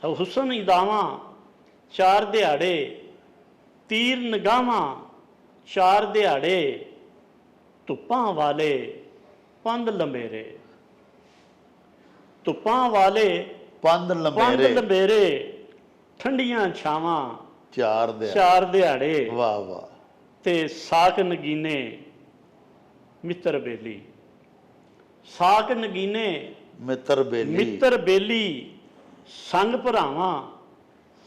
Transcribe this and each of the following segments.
ਹੁਸਨ ਇਦਾਵਾਂ ਚਾਰ ਦਿਹਾੜੇ, ਤੀਰ ਨਿਗਾਹਾਂ ਚਾਰ ਦਿਹਾੜੇ, ਧੁੱਪਾਂ ਵਾਲੇ ਪੰਧ ਲੰਬੇਰੇ। ਧੁੱਪਾਂ ਵਾਲੇ ਪੰਧ ਪੰਧ ਲੰਬੇਰੇ ਲੰਬੇਰੇ, ਠੰਡੀਆਂ ਛਾਵਾਂ ਚਾਰ ਦੇ ਚਾਰ ਦਿਹਾੜੇ, ਵਾਹ ਵਾਹ। ਤੇ ਸਾਕ ਨਗੀਨੇ ਮਿੱਤਰ ਬੇਲੀ। ਸਾਕ ਨਗੀਨੇ ਮਿੱਤਰ ਬੇਲੀ ਮਿੱਤਰ ਬੇਲੀ, ਸੰਗ ਭਰਾਵਾਂ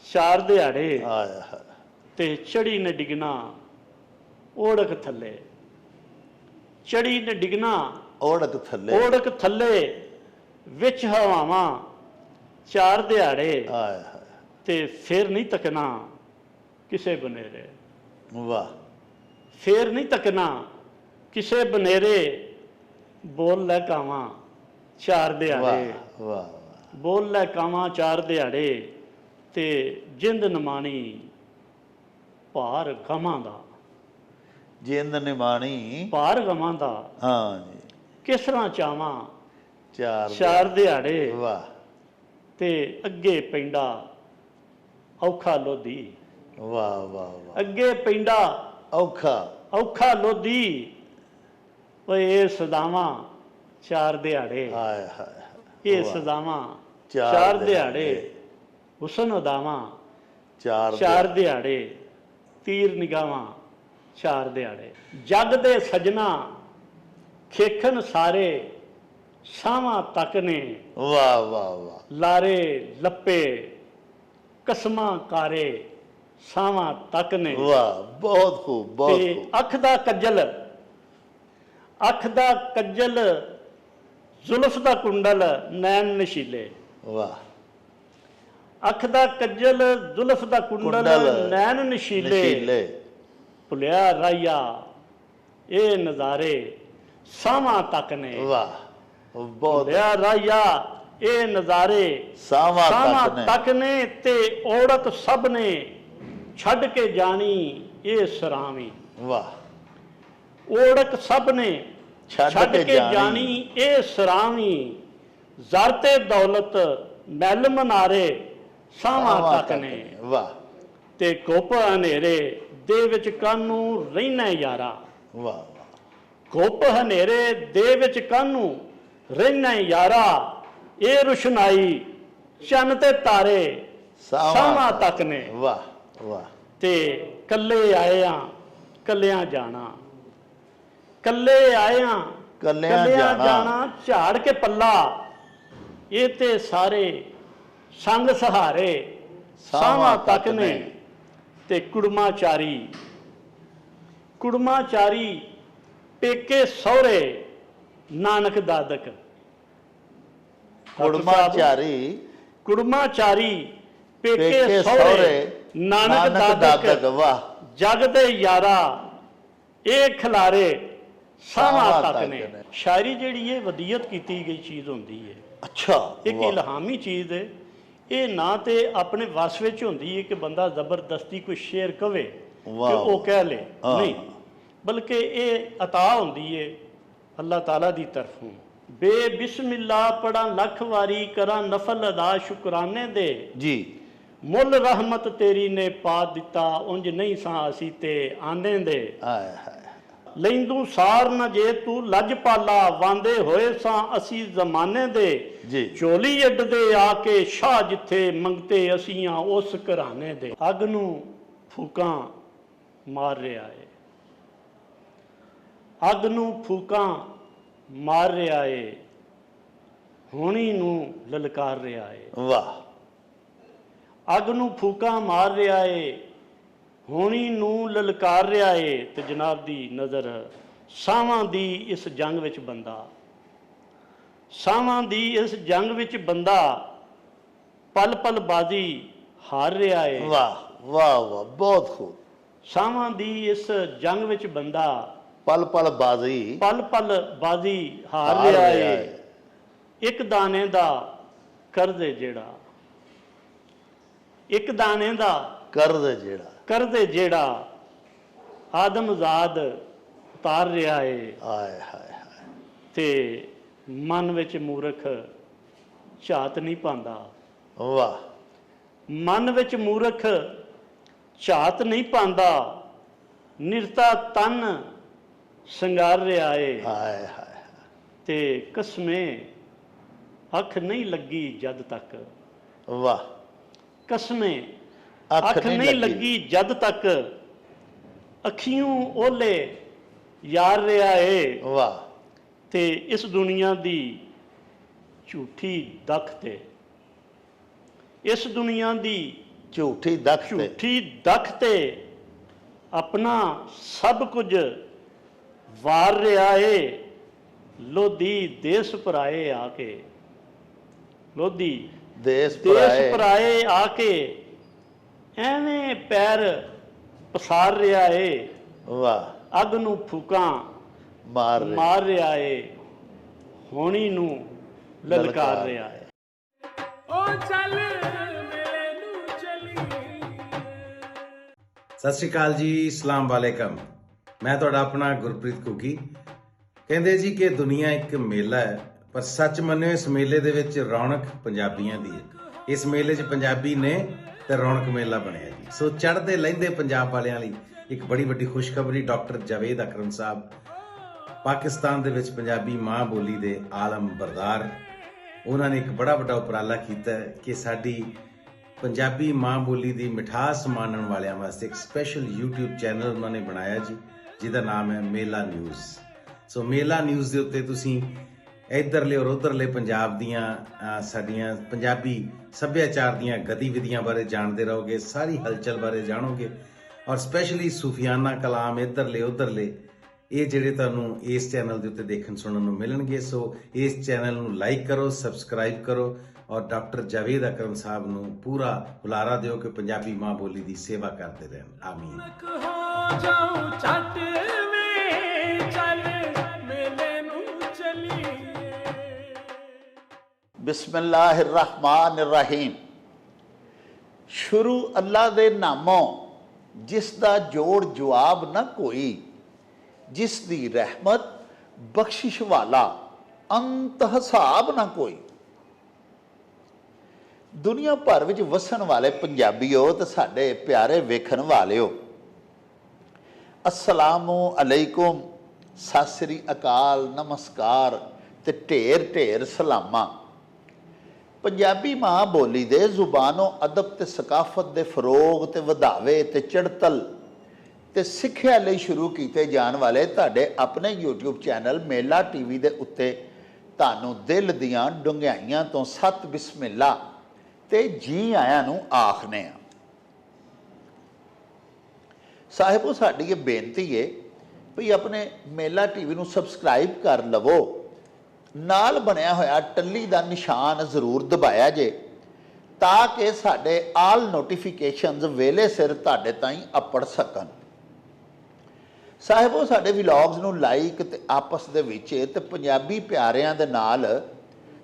ਚਾਰ ਦਿਹਾੜੇ, ਆਇਆ ਹੈ। ਤੇ ਚੜੀ ਨੇ ਡਿਗਣਾ ਓੜਕ ਥੱਲੇ। ਚੜੀ ਨੇ ਡਿਗਣਾ ਓੜਕ ਥੱਲੇ ਓੜਕ ਥੱਲੇ, ਵਿੱਚ ਹਵਾਵਾਂ ਚਾਰ ਦਿਹਾੜੇ, ਆਇਆ ਹੈ। ਤੇ ਫਿਰ ਨਹੀਂ ਤੱਕਣਾ ਕਿਸੇ ਬਨੇਰੇ। ਵਾਹ। ਫੇਰ ਨਹੀਂ ਤੱਕਣਾ ਕਿਸੇ ਬਨੇਰੇ, ਬੋਲ ਲੈ ਕਾਵਾਂ ਚਾਰ ਦਿਹਾੜੇ। ਵਾਹ ਵਾਹ। ਬੋਲ ਲੈ ਕਾਵਾਂ ਚਾਰ ਦਿਹਾੜੇ, ਤੇ ਜਿੰਦ ਨਿਮਾਣੀ ਭਾਰ ਗਮਾਂ ਦਾ। ਜਿੰਦ ਨਿਮਾਣੀ ਭਾਰ ਗਮਾਂ ਦਾ, ਹਾਂ ਜੀ, ਕਿਸ ਤਰ੍ਹਾਂ ਚਾਵਾਂ ਚਾਰ ਦਿਹਾੜੇ, ਵਾਹ। ਤੇ ਅੱਗੇ ਪੈਂਦਾ ਔਖਾ ਲੋਧੀ। ਵਾਹ ਵਾਹ ਵਾਹ। ਅੱਗੇ ਪੈਂਦਾ ਔਖਾ ਔਖਾ ਲੋਧੀ, ਓਏ ਇਹ ਸਦਾਵਾਂ ਚਾਰ ਦਿਹਾੜੇ। ਆਇਆ ਹੈ। ਇਹ ਸਦਾਵਾਂ ਚਾਰ ਦਿਹਾੜੇ, ਹੁਸਨ ਅਦਾਵਾਂ ਚਾਰ ਦਿਹਾੜੇ, ਤੀਰ ਨਿਗਾਹਾਂ ਚਾਰ ਦਿਹਾੜੇ। ਜੱਗ ਦੇ ਸਜਣਾ ਖੇਖਣ ਸਾਰੇ, ਸਾਵਾਂ ਤੱਕ ਨੇ ਵਾਹ ਵਾਹ ਵਾਹ। ਲਾਰੇ ਲੱਪੇ, ਕਸਮਾਂ ਕਾਰੇ ਸਾਵਾਂ ਤੱਕ ਨੇ। ਵਾਹ, ਬਹੁਤ ਖੂਬ ਬਹੁਤ ਤੇ ਖੂਬ। ਅੱਖ ਦਾ ਕੱਜਲ, ਅੱਖ ਦਾ ਕੱਜਲ, ਜ਼ੁਲਫ ਦਾ ਕੁੰਡਲ ਨੈਣ ਨਸ਼ੀਲੇ। ਵਾਹ। ਅੱਖ ਦਾ ਕੱਜਲ, ਜ਼ੁਲਫ ਦਾ ਕੁੰਡਲ ਨੈਣ ਨਸ਼ੀਲੇ, ਭੁਲਿਆ ਰਾਇਆ ਇਹ ਨਜ਼ਾਰੇ ਸਾਵਾਂ ਤੱਕ ਨੇ। ਵਾਹ, ਬਹੁਤ। ਭੁਲਿਆ ਰਾਇਆ ਇਹ ਨਜ਼ਾਰੇ ਸਾਵਾਂ ਤੱਕ ਨੇ, ਤੇ ਔਰਤ ਸਭ ਨੇ ਛੱਡ ਕੇ ਜਾਣੀ ਇਹ ਸਰਾਵੀ। ਵਾਹ। ਔੜਕ ਸਭ ਨੇ ਛੱਡ ਕੇ ਜਾਣੀ ਇਹ ਸਰਾਵੀ, ਜ਼ਰ ਤੇ ਦੌਲਤ ਮਹਿਲ ਮਨਾਰੇ ਸਾਵਾਂ ਤੱਕ ਨੇ। ਵਾਹ। ਤੇ ਘੁੱਪ ਹਨੇਰੇ ਦੇ ਵਿੱਚ ਕਾਨੂੰ ਰਹਿਣਾ ਯਾਰਾ। ਵਾਹ। ਘੁੱਪ ਹਨੇਰੇ ਦੇ ਵਿੱਚ ਕਾਨੂੰ ਰਹਿਣਾ ਯਾਰਾ, ਇਹ ਰੁਸ਼ਨਾਈ ਚੰਨ ਤੇ ਤਾਰੇ ਸਾਵਾਂ ਤੱਕ ਨੇ। ਵਾਹ ਵਾਹ। ਤੇ ਕੱਲੇ ਆਇਆਂ ਕੱਲਿਆਂ ਜਾਣਾ, ਕੱਲੇ ਆਇਆਂ ਕੱਲਿਆਂ ਜਾਣਾ, ਝਾੜ ਕੇ ਪੱਲਾ ਇਹ ਤੇ ਸਾਰੇ ਸੰਗ ਸਹਾਰੇ ਸਾਵਾਂ ਤੱਕ ਨੇ। ਤੇ ਕੁੜਮਾਚਾਰੀ, ਕੁੜਮਾਚਾਰੀ ਪੇਕੇ ਸਹੁਰੇ ਨਾਨਕ ਦਾਦਕ। ਕੁੜਮਾਚਾਰੀ ਕੁੜਮਾਚਾਰੀ ਪੇਕੇ ਸਹੁਰੇ ਨਾਨਕ ਦਾਦਕ। ਵਾਹ। ਜਗ ਦੇ ਯਾਰਾ ਇਹ ਖਿਲਾਰੇ ਸਾਵਾਂ ਤੱਕ ਨੇ। ਸ਼ਾਇਰੀ ਜਿਹੜੀ ਇਹ ਵਧੀਅਤ ਕੀਤੀ ਗਈ ਚੀਜ਼ ਹੁੰਦੀ ਹੈ। ਅੱਛਾ। ਇੱਕ ਇਲਹਾਮੀ ਚੀਜ਼ ਹੈ। ਇਹ ਨਾ ਤੇ ਆਪਣੇ ਵਸ ਵਿੱਚ ਹੁੰਦੀ ਹੈ ਕਿ ਬੰਦਾ ਜ਼ਬਰਦਸਤੀ ਕੋਈ ਸ਼ੇਰ ਕਵੇ ਕਿ ਉਹ ਕਹਿ ਲੇ, ਨਹੀਂ, ਬਲਕਿ ਇਹ ਅਤਾ ਹੁੰਦੀ ਹੈ ਅੱਲਾਹ ਤਾਲਾ ਦੀ ਤਰਫੋਂ। ਬੇ ਬਿਸਮਿਲ੍ਲਾ ਪੜਾਂ ਲੱਖ ਵਾਰੀ, ਕਰਾਂ ਨਫਲ ਅਦਾ ਸ਼ੁਕਰਾਨੇ ਦੇ ਜੀ, ਮੁੱਲ ਰਹਿਮਤ ਤੇਰੀ ਨੇ ਪਾ ਦਿੱਤਾ, ਉਂਝ ਨਹੀਂ ਸਾਂ ਅਸੀਂ ਤੇ ਆਨੇ ਦੇ। ਲੈਂਦੂ ਸਾਰ ਨਾ ਜੇ ਤੂੰ ਲੱਜ ਪਾਲਾ, ਵਾਂਦੇ ਹੋਏ ਸਾਂ ਅਸੀਂ ਜ਼ਮਾਨੇ ਦੇ ਜੀ, ਝੋਲੀ ਅੱਡਦੇ ਆ ਕੇ ਸ਼ਾਹ ਜਿੱਥੇ ਮੰਗਤੇ ਅਸੀਂ ਆ ਉਸ ਘਰਾਣੇ ਦੇ। ਅੱਗ ਨੂੰ ਫੂਕਾਂ ਮਾਰ ਰਿਹਾ ਏ, ਅੱਗ ਨੂੰ ਫੂਕਾਂ ਮਾਰ ਰਿਹਾ ਏ, ਹੋਣੀ ਨੂੰ ਲਲਕਾਰ ਰਿਹਾ ਏ। ਵਾਹ। ਅੱਗ ਨੂੰ ਫੂਕਾਂ ਮਾਰ ਰਿਹਾ ਏ, ਹੋਣੀ ਨੂੰ ਲਲਕਾਰ ਰਿਹਾ ਏ। ਤੇ ਜਨਾਬ ਦੀ ਨਜ਼ਰ ਸਾਵਾਂ ਦੀ ਇਸ ਜੰਗ ਵਿੱਚ ਬੰਦਾ, ਸਾਵਾਂ ਦੀ ਇਸ ਜੰਗ ਵਿੱਚ ਬੰਦਾ ਪਲ ਪਲ ਬਾਜ਼ੀ ਹਾਰ ਰਿਹਾ ਏ। ਵਾਹ ਵਾਹ ਵਾਹ, ਬਹੁਤ ਖੂਬ। ਸਾਵਾਂ ਦੀ ਇਸ ਜੰਗ ਵਿੱਚ ਬੰਦਾ ਪਲ ਪਲ ਬਾਜ਼ੀ ਹਾਰ ਰਿਹਾ ਏ। ਇੱਕ ਦਾਣੇ ਦਾ ਕਰਜ਼ ਜਿਹੜਾ, ਇੱਕ ਦਾਣੇ ਦਾ ਕਰਜ਼ ਜਿਹੜਾ ਆਦਮਜ਼ਾਦ ਉਤਾਰ ਰਿਹਾ ਏ। ਆਏ ਹਾਏ ਹਾਏ। ਤੇ ਮਨ ਵਿੱਚ ਮੂਰਖ ਝਾਤ ਨਹੀਂ ਪਾਉਂਦਾ। ਵਾਹ। ਮਨ ਵਿੱਚ ਮੂਰਖ ਝਾਤ ਨਹੀਂ ਪਾਉਂਦਾ, ਨਿਰਤਾ ਤਨ ਸੰਗਾਰ ਰਿਹਾ ਏ। ਹਾਏ ਹਾਏ। ਤੇ ਕਸਮੇ ਅੱਖ ਨਹੀਂ ਲੱਗੀ ਜਦ ਤੱਕ, ਵਾਹ। ਕਸਮੇ ਅੱਖ ਨਹੀਂ ਲੱਗੀ ਜਦ ਤੱਕ, ਅੱਖੀਓਂ ਓਲੇ ਯਾਰ ਰਿਹਾ ਏ। ਵਾਹ। ਤੇ ਇਸ ਦੁਨੀਆ ਦੀ ਝੂਠੀ ਦਖ ਤੇ, ਇਸ ਦੁਨੀਆ ਦੀ ਝੂਠੀ ਦਖ ਤੇ, ਝੂਠੀ ਦਖ ਤੇ ਆਪਣਾ ਸਭ ਕੁਝ ਵਾਰ ਰਿਹਾ ਏ। ਲੋਧੀ ਦੇਸ ਪਰਾਏ ਆ ਕੇ, ਲੋਧੀ ਦੇਸ ਦੇਸ ਪਰਾਏ ਆ ਕੇ ਐਵੇਂ ਪੈਰ ਪਸਾਰ ਰਿਹਾ ਏ। ਵਾਹ। ਅੱਗ ਨੂੰ ਫੂਕਾਂ ਮਾਰ ਰਿਹਾ ਏ, ਹੋਣੀ ਨੂੰ ਲਲਕਾਰ ਰਿਹਾ ਏ। ਸਤਿ ਸ਼੍ਰੀ ਅਕਾਲ ਜੀ, ਅਸਲਾਮ ਵਾਲੇਕਮ। ਮੈਂ ਤੁਹਾਡਾ ਆਪਣਾ ਗੁਰਪ੍ਰੀਤ ਘੁੱਗੀ। ਕਹਿੰਦੇ ਜੀ ਕਿ ਦੁਨੀਆ ਇੱਕ ਮੇਲਾ ਹੈ, ਪਰ ਸੱਚ ਮੰਨਿਓ ਇਸ ਮੇਲੇ ਦੇ ਵਿੱਚ ਰੌਣਕ ਪੰਜਾਬੀਆਂ ਦੀ ਹੈ। ਇਸ ਮੇਲੇ 'ਚ ਪੰਜਾਬੀ ਨੇ ਤੇ ਰੌਣਕ ਮੇਲਾ ਬਣਿਆ ਜੀ। ਸੋ ਚੜ੍ਹਦੇ ਲਹਿੰਦੇ ਪੰਜਾਬ ਵਾਲਿਆਂ ਲਈ ਇੱਕ ਬੜੀ ਵੱਡੀ ਖੁਸ਼ਖਬਰੀ। ਡਾਕਟਰ ਜਾਵੇਦ ਅਕਰਮ ਸਾਹਿਬ ਪਾਕਿਸਤਾਨ ਦੇ ਵਿੱਚ ਪੰਜਾਬੀ ਮਾਂ ਬੋਲੀ ਦੇ ਆਲਮ ਬਰਦਾਰ, ਉਹਨਾਂ ਨੇ ਇੱਕ ਬੜਾ ਵੱਡਾ ਉਪਰਾਲਾ ਕੀਤਾ ਕਿ ਸਾਡੀ ਪੰਜਾਬੀ ਮਾਂ ਬੋਲੀ ਦੀ ਮਿਠਾਸ ਮਾਣਨ ਵਾਲਿਆਂ ਵਾਸਤੇ ਇੱਕ ਸਪੈਸ਼ਲ YouTube ਚੈਨਲ ਉਹਨਾਂ ਨੇ ਬਣਾਇਆ ਜੀ, ਜਿਹਦਾ ਨਾਮ ਹੈ ਮੇਲਾ ਨਿਊਜ਼। ਸੋ ਮੇਲਾ ਨਿਊਜ਼ ਦੇ ਉੱਤੇ ਤੁਸੀਂ ਇੱਧਰਲੇ ਔਰ ਉੱਧਰਲੇ ਪੰਜਾਬ ਦੀਆਂ ਸਾਡੀਆਂ ਪੰਜਾਬੀ ਸੱਭਿਆਚਾਰ ਦੀਆਂ ਗਤੀਵਿਧੀਆਂ ਬਾਰੇ ਜਾਣਦੇ ਰਹੋਗੇ, ਸਾਰੀ ਹਲਚਲ ਬਾਰੇ ਜਾਣੋਗੇ, ਔਰ ਸਪੈਸ਼ਲੀ ਸੂਫੀਆਨਾ ਕਲਾਮ ਇੱਧਰਲੇ ਉੱਧਰਲੇ ਇਹ ਜਿਹੜੇ ਤੁਹਾਨੂੰ ਇਸ ਚੈਨਲ ਦੇ ਉੱਤੇ ਦੇਖਣ ਸੁਣਨ ਨੂੰ ਮਿਲਣਗੇ। ਸੋ ਇਸ ਚੈਨਲ ਨੂੰ ਲਾਈਕ ਕਰੋ, ਸਬਸਕ੍ਰਾਈਬ ਕਰੋ, ਔਰ ਡਾਕਟਰ ਜਾਵੇਦ ਅਕਰਮ ਸਾਹਿਬ ਨੂੰ ਪੂਰਾ ਹੁਲਾਰਾ ਦਿਓ ਕਿ ਪੰਜਾਬੀ ਮਾਂ ਬੋਲੀ ਦੀ ਸੇਵਾ ਕਰਦੇ ਰਹਿਣ। ਆਮੀਨ। ਬਿਸਮਿल्लाहिर्रहमानिर्रहीम। ਸ਼ੁਰੂ ਅੱਲਾ ਦੇ ਨਾਮੋਂ ਜਿਸ ਦਾ ਜੋੜ ਜਵਾਬ ਨਾ ਕੋਈ, ਜਿਸ ਦੀ ਰਹਿਮਤ ਬਖਸ਼ਿਸ਼ ਵਾਲਾ ਅੰਤ ਹਿਸਾਬ ਨਾ ਕੋਈ। ਦੁਨੀਆ ਭਰ ਵਿੱਚ ਵਸਣ ਵਾਲੇ ਪੰਜਾਬੀਓ ਤੇ ਸਾਡੇ ਪਿਆਰੇ ਵੇਖਣ ਵਾਲਿਓ, ਅਸਲਾਮੁ ਅਲੈਕੁਮ, ਸਤਿ ਸ੍ਰੀ ਅਕਾਲ, ਨਮਸਕਾਰ ਤੇ ਢੇਰ ਢੇਰ ਸਲਾਮਾਂ। ਪੰਜਾਬੀ ਮਾਂ ਬੋਲੀ ਦੇ ਜ਼ੁਬਾਨੋਂ ਅਦਬ ਤੇ ਸਕਾਫਤ ਦੇ ਫਰੋਗ ਤੇ ਵਧਾਵੇ ਤੇ ਚੜ੍ਹਤਲ ਤੇ ਸਿੱਖਿਆ ਲਈ ਸ਼ੁਰੂ ਕੀਤੇ ਜਾਣ ਵਾਲੇ ਤੁਹਾਡੇ ਆਪਣੇ YouTube ਚੈਨਲ ਮੇਲਾ TV ਦੇ ਉੱਤੇ ਤੁਹਾਨੂੰ ਦਿਲ ਦੀਆਂ ਡੂੰਘਾਈਆਂ ਤੋਂ ਸਤ ਬਿਸਮਿਲ੍ਲਾ ਤੇ ਜੀ ਆਇਆਂ ਨੂੰ ਆਖਨੇ ਆ। ਸਾਹਿਬੋ, ਸਾਡੀ ਇਹ ਬੇਨਤੀ ਹੈ ਵੀ ਆਪਣੇ ਮੇਲਾ TV ਨੂੰ ਸਬਸਕ੍ਰਾਈਬ ਕਰ ਲਵੋ, ਨਾਲ ਬਣਿਆ ਹੋਇਆ ਟੱਲੀ ਦਾ ਨਿਸ਼ਾਨ ਜ਼ਰੂਰ ਦਬਾਇਆ ਜੇ, ਤਾਂ ਕਿ ਸਾਡੇ ਆਲ ਨੋਟੀਫਿਕੇਸ਼ਨਸ ਵੇਲੇ ਸਿਰ ਤੁਹਾਡੇ ਤਾਈਂ ਅੱਪੜ ਸਕਣ। ਸਾਹਿਬੋ, ਸਾਡੇ ਵਲੌਗਸ ਨੂੰ ਲਾਈਕ ਤੇ ਆਪਸ ਦੇ ਵਿੱਚ ਤੇ ਪੰਜਾਬੀ ਪਿਆਰਿਆਂ ਦੇ ਨਾਲ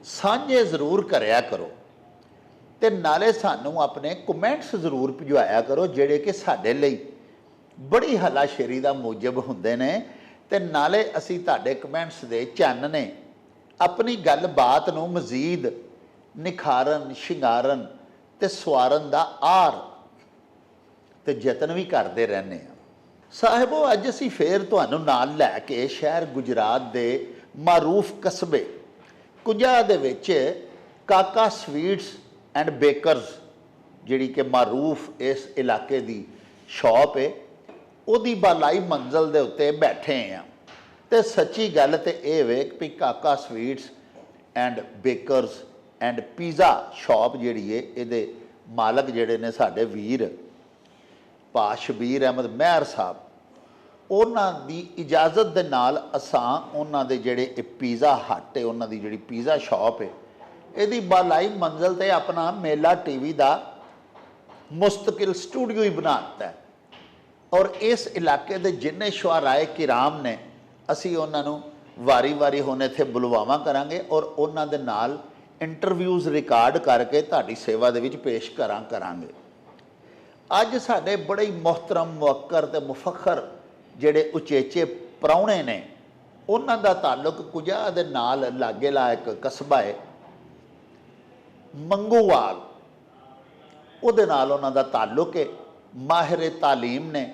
ਸਾਂਝੇ ਜ਼ਰੂਰ ਕਰਿਆ ਕਰੋ, ਤੇ ਨਾਲੇ ਸਾਨੂੰ ਆਪਣੇ ਕਮੈਂਟਸ ਜ਼ਰੂਰ ਭਿਜਵਾਇਆ ਕਰੋ, ਜਿਹੜੇ ਕਿ ਸਾਡੇ ਲਈ ਬੜੀ ਹਲਾਸ਼ੇਰੀ ਦਾ ਮੂਜਬ ਹੁੰਦੇ ਨੇ। ਤੇ ਨਾਲੇ ਅਸੀਂ ਤੁਹਾਡੇ ਕਮੈਂਟਸ ਦੇ ਚਾਨਣੇ ਆਪਣੀ ਗੱਲਬਾਤ ਨੂੰ ਮਜ਼ੀਦ ਨਿਖਾਰਨ, ਸ਼ਿੰਗਾਰਨ ਤੇ ਸਵਾਰਨ ਦਾ ਆਰ ਤੇ ਯਤਨ ਵੀ ਕਰਦੇ ਰਹਿੰਦੇ ਹਾਂ। ਸਾਹਿਬੋ, ਅੱਜ ਅਸੀਂ ਫੇਰ ਤੁਹਾਨੂੰ ਨਾਲ ਲੈ ਕੇ ਸ਼ਹਿਰ ਗੁਜਰਾਤ ਦੇ ਮਾਰੂਫ ਕਸਬੇ ਕੁੰਜਾ ਦੇ ਵਿੱਚ ਕਾਕਾ ਸਵੀਟਸ ਐਂਡ ਬੇਕਰਸ, ਜਿਹੜੀ ਕਿ ਮਾਰੂਫ ਇਸ ਇਲਾਕੇ ਦੀ ਸ਼ਾਪ ਹੈ, ਉਹਦੀ ਬਾਲਾਈ ਮੰਜ਼ਲ ਦੇ ਉੱਤੇ ਬੈਠੇ ਹਾਂ। ਤੇ ਸੱਚੀ ਗੱਲ ਤੇ ਇਹ ਵੇ ਵੀ ਕਾਕਾ sweets and bakers and pizza shop ਜਿਹੜੀ ਹੈ, ਇਹਦੇ ਮਾਲਕ ਜਿਹੜੇ ਨੇ ਸਾਡੇ ਵੀਰ ਭਾ ਸ਼ਬੀਰ ਅਹਿਮਦ ਮਹਿਰ ਸਾਹਿਬ, ਉਹਨਾਂ ਦੀ ਇਜਾਜ਼ਤ ਦੇ ਨਾਲ ਅਸਾਂ ਉਹਨਾਂ ਦੇ ਜਿਹੜੇ ਇਹ ਪੀਜ਼ਾ ਹੱਟ ਹੈ, ਉਹਨਾਂ ਦੀ ਜਿਹੜੀ ਪੀਜ਼ਾ ਸ਼ਾਪ ਹੈ, ਇਹਦੀ ਬਾਲਾਈ ਮੰਜ਼ਲ ਤੇ ਆਪਣਾ ਮੇਲਾ TV ਦਾ ਮੁਸਤਕਿਲ ਸਟੂਡੀਓ ਹੀ ਬਣਾ ਦਿੱਤਾ ਹੈ। ਔਰ ਇਸ ਇਲਾਕੇ ਦੇ ਜਿੰਨੇ ਸ਼ੁਆਰਾਏ ਕਿਰਾਮ ਨੇ, ਅਸੀਂ ਉਹਨਾਂ ਨੂੰ ਵਾਰੀ-ਵਾਰੀ ਹੁਣ ਇੱਥੇ ਬੁਲਵਾਵਾਂ ਕਰਾਂਗੇ ਔਰ ਉਹਨਾਂ ਦੇ ਨਾਲ ਇੰਟਰਵਿਊਜ਼ ਰਿਕਾਰਡ ਕਰਕੇ ਤੁਹਾਡੀ ਸੇਵਾ ਦੇ ਵਿੱਚ ਪੇਸ਼ ਕਰਾਂਗੇ। ਅੱਜ ਸਾਡੇ ਬੜੇ ਹੀ ਮੁਹਤਰਮ, ਮੁਵੱਕਰ ਤੇ ਮੁਫਖਰ ਜਿਹੜੇ ਉਚੇਚੇ ਪ੍ਰਾਹੁਣੇ ਨੇ, ਉਹਨਾਂ ਦਾ ਤਾਲੁਕ ਕੁਜਾ ਦੇ ਨਾਲ ਲਾਗੇ ਲਾ ਇੱਕ ਕਸਬਾ ਹੈ ਮੰਗੂਵਾਲ। ਉਹਦੇ ਨਾਲ ਉਹਨਾਂ ਦਾ ਤਾਲੁਕ ਹੈ। ਮਾਹਿਰ ਤਾਲੀਮ ਨੇ,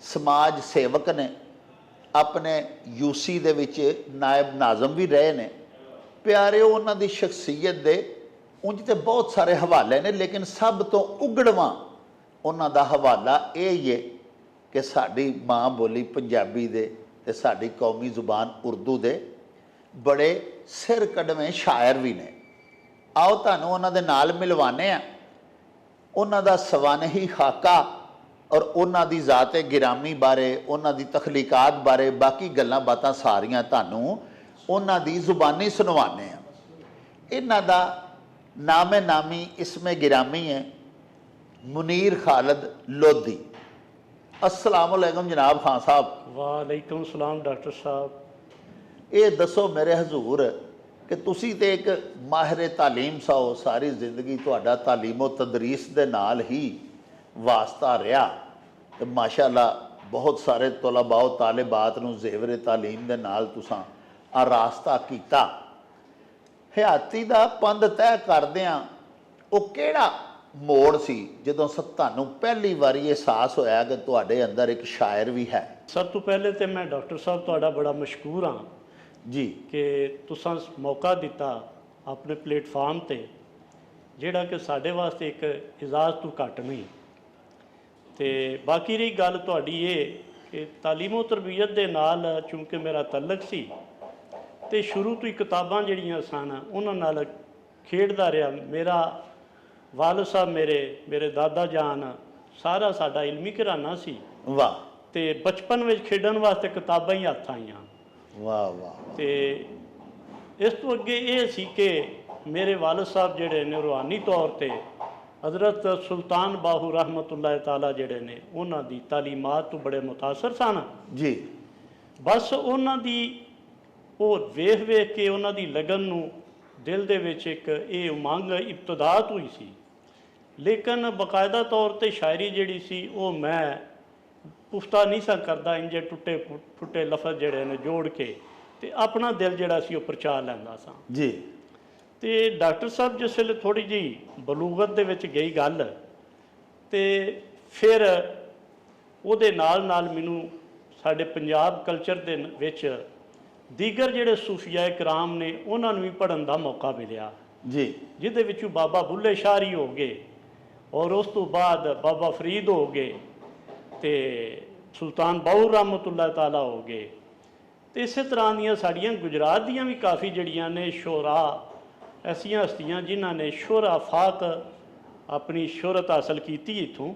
ਸਮਾਜ ਸੇਵਕ ਨੇ, ਆਪਣੇ ਯੂਸੀ ਦੇ ਵਿੱਚ ਨਾਇਬ ਨਾਜ਼ਮ ਵੀ ਰਹੇ ਨੇ। ਪਿਆਰਿਓ, ਉਹਨਾਂ ਦੀ ਸ਼ਖਸੀਅਤ ਦੇ ਉਂਝ ਤੇ ਬਹੁਤ ਸਾਰੇ ਹਵਾਲੇ ਨੇ, ਲੇਕਿਨ ਸਭ ਤੋਂ ਉਗੜਵਾਂ ਉਹਨਾਂ ਦਾ ਹਵਾਲਾ ਇਹ ਹੀ ਹੈ ਕਿ ਸਾਡੀ ਮਾਂ ਬੋਲੀ ਪੰਜਾਬੀ ਦੇ ਤੇ ਸਾਡੀ ਕੌਮੀ ਜ਼ੁਬਾਨ ਉਰਦੂ ਦੇ ਬੜੇ ਸਿਰ ਕੱਢਵੇਂ ਸ਼ਾਇਰ ਵੀ ਨੇ। ਆਓ ਤੁਹਾਨੂੰ ਉਹਨਾਂ ਦੇ ਨਾਲ ਮਿਲਵਾਨੇ ਆ। ਉਹਨਾਂ ਦਾ ਸਵਾਨਹੀ ਖਾਕਾ ਔਰ ਉਹਨਾਂ ਦੀ ਜ਼ਾਤ-ਏ ਗਿਰਾਮੀ ਬਾਰੇ, ਉਹਨਾਂ ਦੀ ਤਖਲੀਕਾਤ ਬਾਰੇ, ਬਾਕੀ ਗੱਲਾਂ ਬਾਤਾਂ ਸਾਰੀਆਂ ਤੁਹਾਨੂੰ ਉਹਨਾਂ ਦੀ ਜ਼ੁਬਾਨੀ ਸੁਣਵਾਨੇ ਆ। ਇਹਨਾਂ ਦਾ ਨਾਮੇ ਨਾਮੀ ਇਸਮੇ ਗਿਰਾਮੀ ਹੈ ਮੁਨੀਰ ਖਾਲਦ ਲੋਧੀ। अस्सलाम वालेकुम जनाब खान साहब। वालेकुम सलाम डॉक्टर साहब। ये दसो मेरे हजूर कि तुसी ते एक माहिर तालीम सो, सारी जिंदगी तुहाडा तालीमो तदरीस दे नाल ही वास्ता रहा ते माशाअल्लाह बहुत सारे तलबा तालिबात नूं ज़ेवर तालीम दे नाल तुसां आरास्ता कीता। हयाती दा पंध तय करदिआं ਉਹ ਕਿਹੜਾ ਮੋੜ ਸੀ ਜਦੋਂ ਤੁਹਾਨੂੰ ਪਹਿਲੀ ਵਾਰੀ ਅਹਿਸਾਸ ਹੋਇਆ ਕਿ ਤੁਹਾਡੇ ਅੰਦਰ ਇੱਕ ਸ਼ਾਇਰ ਵੀ ਹੈ? ਸਭ ਤੋਂ ਪਹਿਲੇ ਤੇ ਮੈਂ ਡਾਕਟਰ ਸਾਹਿਬ ਤੁਹਾਡਾ ਬੜਾ ਮਸ਼ਕੂਰ ਹਾਂ ਜੀ ਕਿ ਤੁਸੀਂ ਮੌਕਾ ਦਿੱਤਾ ਆਪਣੇ ਪਲੇਟਫਾਰਮ ਤੇ, ਜਿਹੜਾ ਕਿ ਸਾਡੇ ਵਾਸਤੇ ਇੱਕ ਇਜਾਜ਼ਤ ਤੋਂ ਘੱਟ ਨਹੀਂ। ਤੇ ਬਾਕੀ ਰਹੀ ਗੱਲ ਤੁਹਾਡੀ ਇਹ ਕਿ ਤਾਲੀਮੋ ਤਰਬੀਅਤ ਦੇ ਨਾਲ ਚੂੰਕਿ ਮੇਰਾ ਤਲਕ ਸੀ ਤੇ ਸ਼ੁਰੂ ਤੋਂ ਹੀ ਕਿਤਾਬਾਂ ਜਿਹੜੀਆਂ ਸਨ ਉਹਨਾਂ ਨਾਲ ਖੇਡਦਾ ਰਿਹਾ। ਮੇਰਾ ਵਾਲਦ ਸਾਹਿਬ ਮੇਰੇ ਦਾਦਾ ਜਾਨ ਸਾਰਾ ਸਾਡਾ ਇਲਮੀ ਘਰਾਨਾ ਸੀ। ਵਾਹ। ਤੇ ਬਚਪਨ ਵਿੱਚ ਖੇਡਣ ਵਾਸਤੇ ਕਿਤਾਬਾਂ ਹੀ ਹੱਥ ਆਈਆਂ। ਵਾਹ ਵਾਹ। ਤੇ ਇਸ ਤੋਂ ਅੱਗੇ ਇਹ ਸੀ ਕਿ ਮੇਰੇ ਵਾਲਦ ਸਾਹਿਬ ਜਿਹੜੇ ਨੇ ਰੂਹਾਨੀ ਤੌਰ ਤੇ ਹਜ਼ਰਤ ਸੁਲਤਾਨ ਬਾਹੂ ਰਹਿਮਤੁल्लाह ਤਾਲਾ ਜਿਹੜੇ ਨੇ ਉਹਨਾਂ ਦੀ ਤਾਲੀਮਾਤ ਤੋਂ ਬੜੇ ਮੁਤਾਸਰ ਸਨ ਜੀ। ਬਸ ਉਹਨਾਂ ਦੀ ਉਹ ਵੇਖ ਕੇ ਉਹਨਾਂ ਦੀ ਲਗਨ ਨੂੰ ਦਿਲ ਦੇ ਵਿੱਚ ਇੱਕ ਇਹ ਉਮੰਗ ਇਬਤਦਾਤ ਹੋਈ ਸੀ। ਲੇਕਿਨ ਬਾਕਾਇਦਾ ਤੌਰ ਤੇ ਸ਼ਾਇਰੀ ਜਿਹੜੀ ਸੀ ਉਹ ਮੈਂ ਪੁਖਤਾ ਨਹੀਂ ਸਾਂ ਕਰਦਾ, ਇੰਜੇ ਟੁੱਟੇ ਫੁੱਟੇ ਲਫ਼ਜ਼ ਜਿਹੜੇ ਨੇ ਜੋੜ ਕੇ ਤੇ ਆਪਣਾ ਦਿਲ ਜਿਹੜਾ ਸੀ ਉਹ ਪ੍ਰਚਾ ਲੈਂਦਾ ਸਾਂ ਜੀ। ਤੇ ਡਾਕਟਰ ਸਾਹਿਬ ਜਿਸ ਵੇਲੇ ਥੋੜ੍ਹੀ ਜਿਹੀ ਬਲੂਗਤ ਦੇ ਵਿੱਚ ਗਈ ਗੱਲ ਤੇ ਫਿਰ ਉਹਦੇ ਨਾਲ ਮੈਨੂੰ ਸਾਡੇ ਪੰਜਾਬ ਕਲਚਰ ਦੇ ਵਿੱਚ ਦੀਗਰ ਜਿਹੜੇ ਸੂਫੀਆ ਇਕਰਾਮ ਨੇ ਉਹਨਾਂ ਨੂੰ ਵੀ ਪੜ੍ਹਨ ਦਾ ਮੌਕਾ ਮਿਲਿਆ ਜੀ, ਜਿਹਦੇ ਵਿੱਚੋਂ ਬਾਬਾ ਬੁੱਲੇ ਸ਼ਾਹਰੀ ਹੋ ਗਏ ਔਰ ਉਸ ਤੋਂ ਬਾਅਦ ਬਾਬਾ ਫਰੀਦ ਹੋ ਗਏ ਤੇ ਸੁਲਤਾਨ ਬਾਹੂ ਰਹਿਮਤੁल्लाह ਤਾਲਾ ਹੋ ਗਏ। ਤੇ ਇਸੇ ਤਰ੍ਹਾਂ ਦੀਆਂ ਸਾਡੀਆਂ ਗੁਜਰਾਤ ਦੀਆਂ ਵੀ ਕਾਫੀ ਜਿਹੜੀਆਂ ਨੇ ਸ਼ੋਰਾ ਐਸੀਆਂ ਹਸਤੀਆਂ ਜਿਨ੍ਹਾਂ ਨੇ ਸ਼ੋਰਾ ਫਾਕ ਆਪਣੀ ਸ਼ੋਹਰਤ ਹਾਸਲ ਕੀਤੀ ਇੱਥੋਂ।